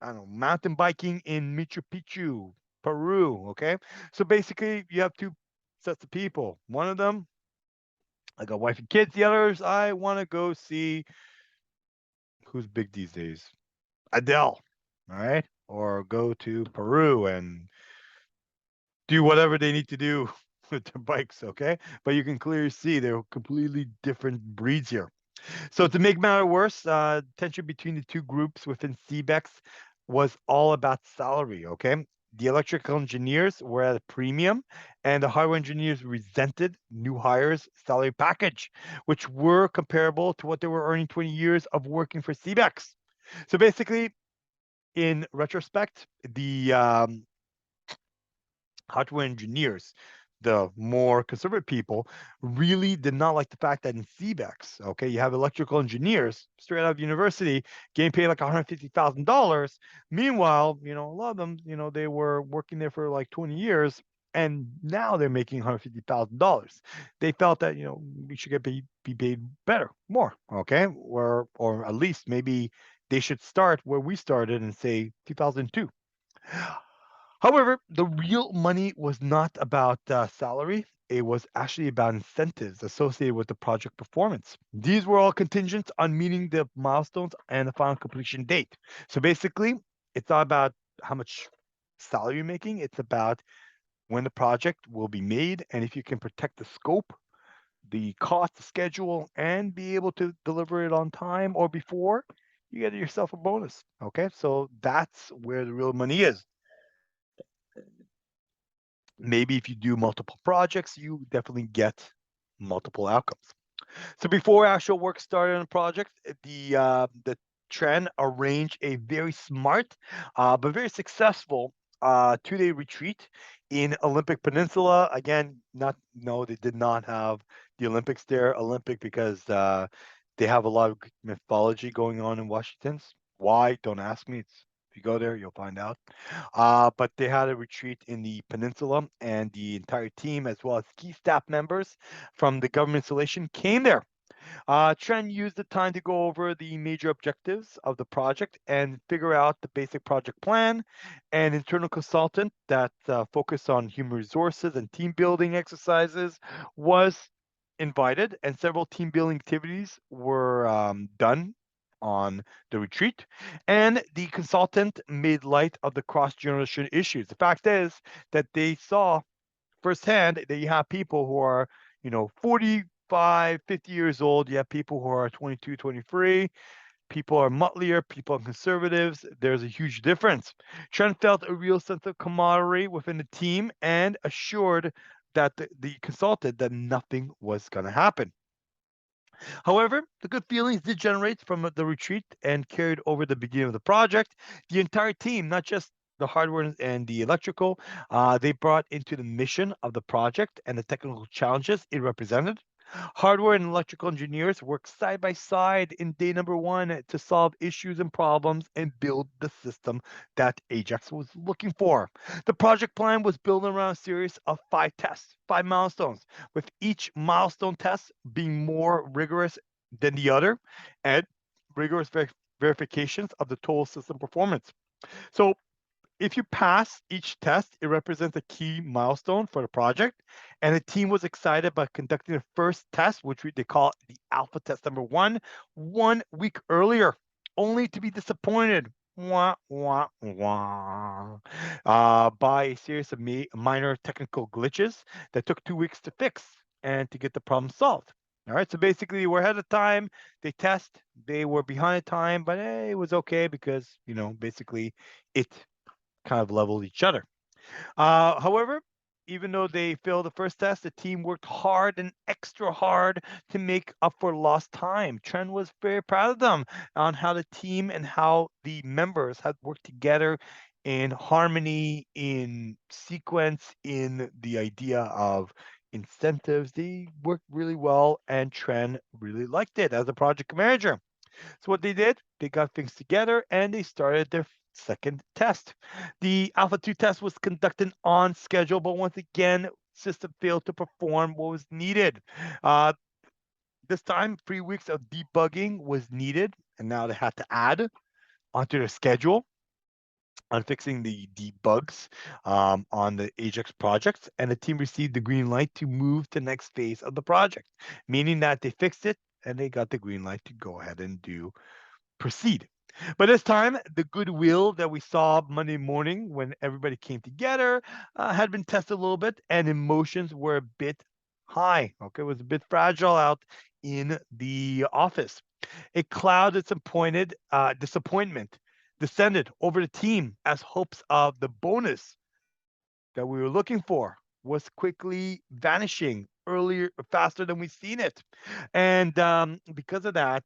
Speaker 1: I don't know, mountain biking in Machu Picchu, Peru. Okay, so basically, you have two sets of people. One of them, I got wife and kids. The others, I want to go see who's big these days, Adele. All right, or go to Peru and do whatever they need to do with their bikes, okay? But you can clearly see they're completely different breeds here. So to make matter worse, tension between the two groups within CBEX was all about salary, okay? The electrical engineers were at a premium, and the hardware engineers resented new hires' salary package, which were comparable to what they were earning 20 years of working for CBEX. So basically, in retrospect, the hardware engineers, the more conservative people, really did not like the fact that in CBEX, okay, you have electrical engineers straight out of university getting paid like $150,000. Meanwhile, a lot of them, they were working there for like 20 years. And now they're making $150,000. They felt that we should be paid better, more, okay, or at least maybe they should start where we started in say 2002. However, the real money was not about salary. It was actually about incentives associated with the project performance. These were all contingent on meeting the milestones and the final completion date. So basically, it's not about how much salary you're making, it's about when the project will be made and if you can protect the scope, the cost, the schedule, and be able to deliver it on time or before, you get yourself a bonus. Okay, so that's where the real money is. Maybe if you do multiple projects, you definitely get multiple outcomes. So before actual work started on the project, the trend arranged a very smart but very successful 2-day retreat in Olympic Peninsula. Again, not no, they did not have the Olympics there. Olympic because they have a lot of mythology going on in Washington. Why? Don't ask me. It's if you go there, you'll find out. But they had a retreat in the peninsula, and the entire team, as well as key staff members from the government installation, came there. Trent used the time to go over the major objectives of the project and figure out the basic project plan. An internal consultant that focused on human resources and team building exercises was invited, and several team building activities were done on the retreat. And the consultant made light of the cross generation issues. The fact is that they saw firsthand that you have people who are, 45, 50 years old. You have people who are 22, 23. People are mutlier, people are conservatives. There's a huge difference. Trent felt a real sense of camaraderie within the team and assured that the consultant that nothing was going to happen. However, the good feelings did generate from the retreat and carried over the beginning of the project. The entire team, not just the hardware and the electrical, they brought into the mission of the project and the technical challenges it represented. Hardware and electrical engineers worked side by side in day number one to solve issues and problems and build the system that Ajax was looking for. The project plan was built around a series of 5 tests, 5 milestones, with each milestone test being more rigorous than the other and rigorous verifications of the total system performance. So if you pass each test, it represents a key milestone for the project. And the team was excited about conducting the first test, which they call the alpha test number 1 week earlier, only to be disappointed. Wah, wah, wah, by a series of minor technical glitches that took 2 weeks to fix and to get the problem solved. All right, so basically, we're ahead of time. They test, they were behind time, but it was okay because, basically, it kind of leveled each other. However, even though they failed the first test, the team worked hard and extra hard to make up for lost time. Trent was very proud of them on how the team and how the members had worked together in harmony, in sequence, in the idea of incentives. They worked really well, and Trent really liked it as a project manager. So what they did, they got things together and they started their second test. The Alpha 2 test was conducted on schedule, but once again, system failed to perform what was needed. Uh, this time, 3 weeks of debugging was needed, and now they had to add onto their schedule on fixing the debugs on the Ajax projects, and the team received the green light to move to the next phase of the project, meaning that they fixed it and they got the green light to go ahead and proceed. But this time, the goodwill that we saw Monday morning when everybody came together had been tested a little bit, and emotions were a bit high. Okay, it was a bit fragile out in the office. A cloud of disappointment descended over the team as hopes of the bonus that we were looking for was quickly vanishing earlier, faster than we've seen it. And because of that,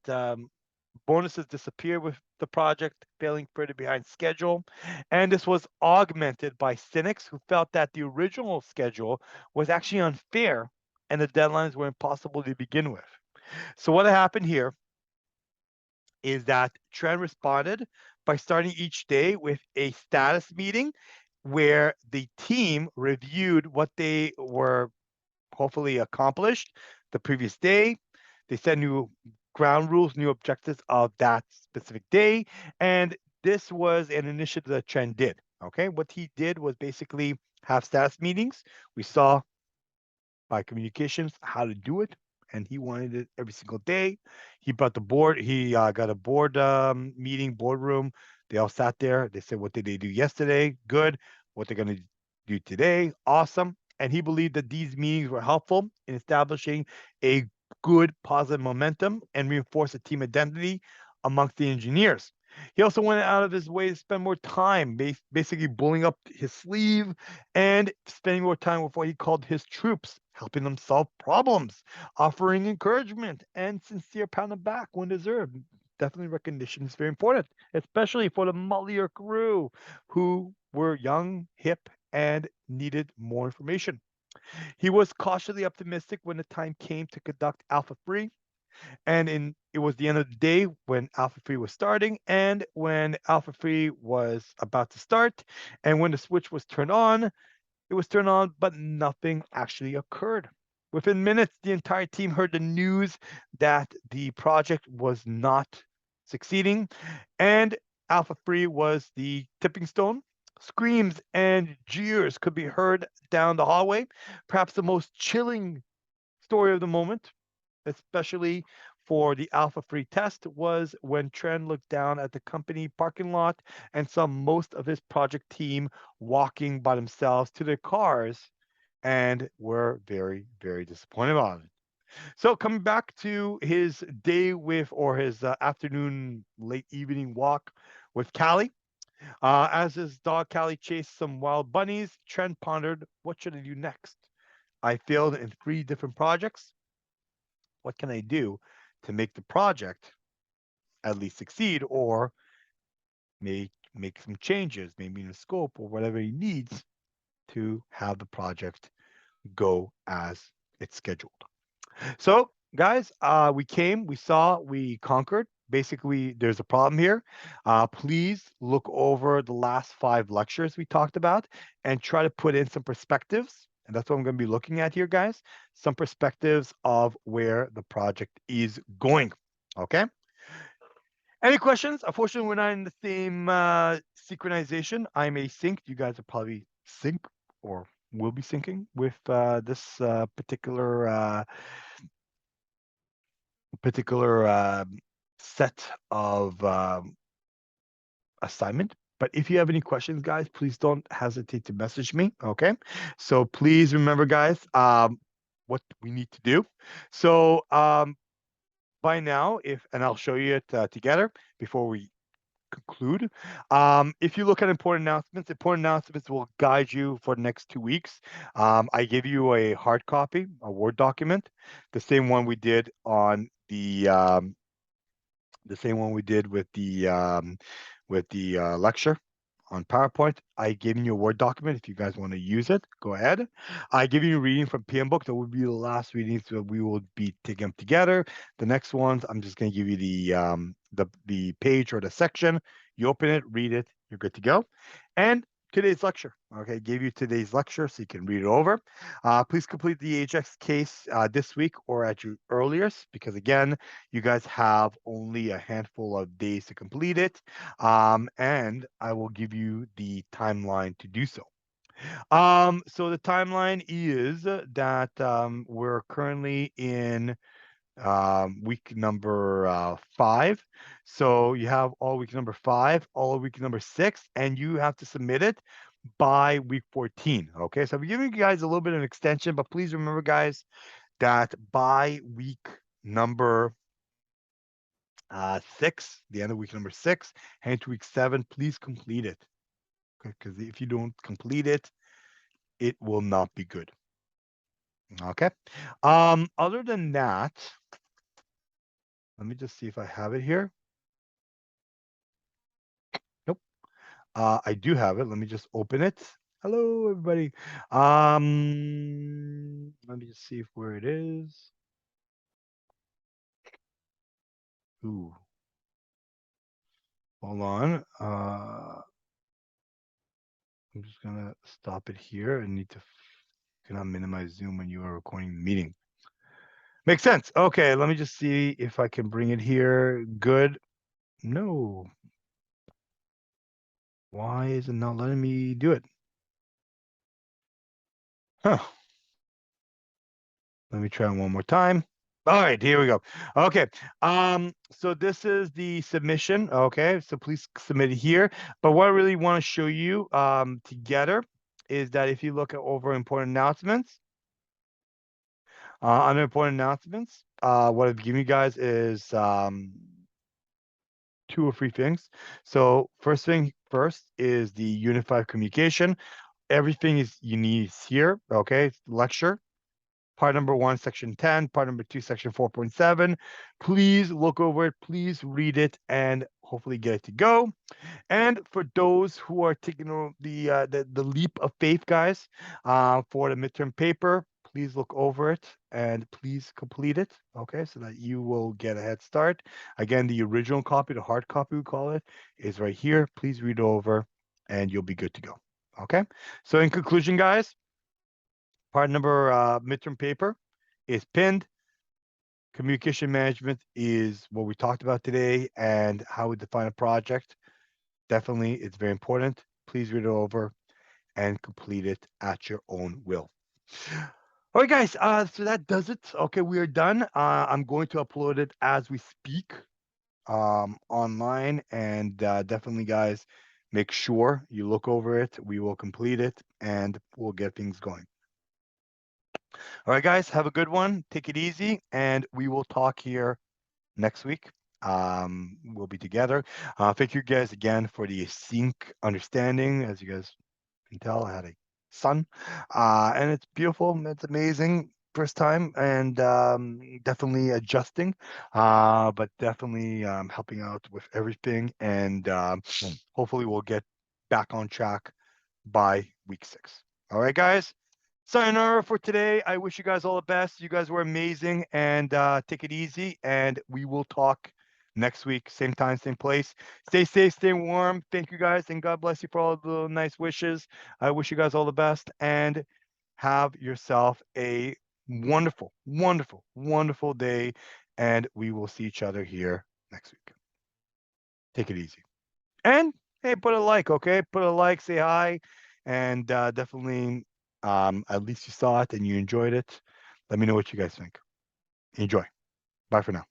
Speaker 1: bonuses disappeared with the project failing further behind schedule. And this was augmented by cynics who felt that the original schedule was actually unfair and the deadlines were impossible to begin with. So, what happened here is that Trend responded by starting each day with a status meeting where the team reviewed what they were hopefully accomplished the previous day. They set new ground rules, new objectives of that specific day. And this was an initiative that Trend did. Okay. What he did was basically have status meetings. We saw by communications how to do it, and he wanted it every single day. He brought the board. He got a board meeting, boardroom. They all sat there. They said, "What did they do yesterday? Good. What they're going to do today? Awesome." And he believed that these meetings were helpful in establishing a good, positive momentum and reinforce a team identity amongst the engineers. He also went out of his way to spend more time, basically pulling up his sleeve and spending more time with what he called his troops, helping them solve problems, offering encouragement and sincere pat on the back when deserved. Definitely recognition is very important, especially for the Muller crew who were young, hip, and needed more information. He was cautiously optimistic when the time came to conduct Alpha Free, and it was the end of the day when Alpha Free was starting, and when Alpha Free was about to start, and when the switch was turned on, it was turned on, but nothing actually occurred. Within minutes, the entire team heard the news that the project was not succeeding, and Alpha Free was the tipping stone. Screams and jeers could be heard down the hallway. Perhaps the most chilling story of the moment, especially for the Alpha Free test, was when Trent looked down at the company parking lot and saw most of his project team walking by themselves to their cars and were very, very disappointed about it. So, coming back to his day with, or his afternoon, late evening walk with Callie, as his dog Callie chased some wild bunnies, Trent pondered, what should I do next? I failed in 3 different projects. What can I do to make the project at least succeed, or make some changes, maybe in the scope or whatever he needs to have the project go as it's scheduled. So, guys, we came, we saw, we conquered. Basically, there's a problem here. Please look over the last 5 lectures we talked about and try to put in some perspectives. And that's what I'm going to be looking at here, guys. Some perspectives of where the project is going. Okay. Any questions? Unfortunately, we're not in the same synchronization. I'm async. You guys are probably sync or will be syncing with this particular set of assignment. But if you have any questions, guys, please don't hesitate to message me. Okay. So please remember, guys, what we need to do. So by now, and I'll show you it together before we conclude. If you look at important announcements will guide you for the next 2 weeks. I give you a hard copy, a Word document, the same one we did on the same one we did with the lecture on PowerPoint. I gave you a Word document. If you guys want to use it, go ahead. I give you a reading from PM book. That would be the last readings that we will be taking them together. The next ones, I'm just going to give you the page or the section. You open it, read it, you're good to go. And today's lecture. Okay, gave you today's lecture so you can read it over. Please complete the Ajax case this week or at your earliest, because again, you guys have only a handful of days to complete it. And I will give you the timeline to do so. So the timeline is that we're currently in week number 5. So you have all week number 5, all week number 6, and you have to submit it by week 14. Okay, so I'm giving you guys a little bit of an extension, but please remember, guys, that by week number 6, the end of week number 6, and to week 7, please complete it. Because if you don't complete it, it will not be good. Okay. Other than that, let me just see if I have it here. Nope. I do have it. Let me just open it. Hello, everybody. Let me just see if where it is. Ooh, hold on. I'm just gonna stop it here. I need to cannot minimize Zoom when you are recording the meeting. Makes sense. Okay, let me just see if I can bring it here. Good. No. Why is it not letting me do it? Huh. Let me try one more time. All right, here we go. Okay. So this is the submission. Okay, so please submit it here. But what I really want to show you together is that if you look at over important announcements, under important announcements, what I've given you guys is 2 or 3 things. So first thing first is the unified communication. Everything is you need is here. Okay, lecture. Part number 1, section 10, part number 2, section 4.7. Please look over it, please read it, and hopefully get it to go. And for those who are taking the leap of faith, guys, for the midterm paper, please look over it and please complete it, okay, so that you will get a head start. Again, the original copy, the hard copy we call it, is right here. Please read over and you'll be good to go, okay? So in conclusion, guys, part number midterm paper is pinned. Communication management is what we talked about today and how we define a project. Definitely, it's very important. Please read it over and complete it at your own will. All right, guys. So that does it. Okay, we are done. I'm going to upload it as we speak online, and definitely, guys, make sure you look over it. We will complete it, and we'll get things going. All right, guys. Have a good one. Take it easy, and we will talk here next week. We'll be together. Thank you guys again for the sync understanding. As you guys can tell, I had a son, and it's beautiful. It's amazing. First time, and definitely adjusting, but definitely helping out with everything. And hopefully, we'll get back on track by week 6. All right, guys. Sayonara for today. I wish you guys all the best. You guys were amazing, and take it easy. And we will talk next week, same time, same place. Stay safe, stay warm. Thank you guys, and God bless you for all the nice wishes. I wish you guys all the best, and have yourself a wonderful, wonderful, wonderful day. And we will see each other here next week. Take it easy. And hey, put a like, okay? Put a like, say hi, and definitely, at least you saw it and you enjoyed it. Let me know what you guys think. Enjoy. Bye for now.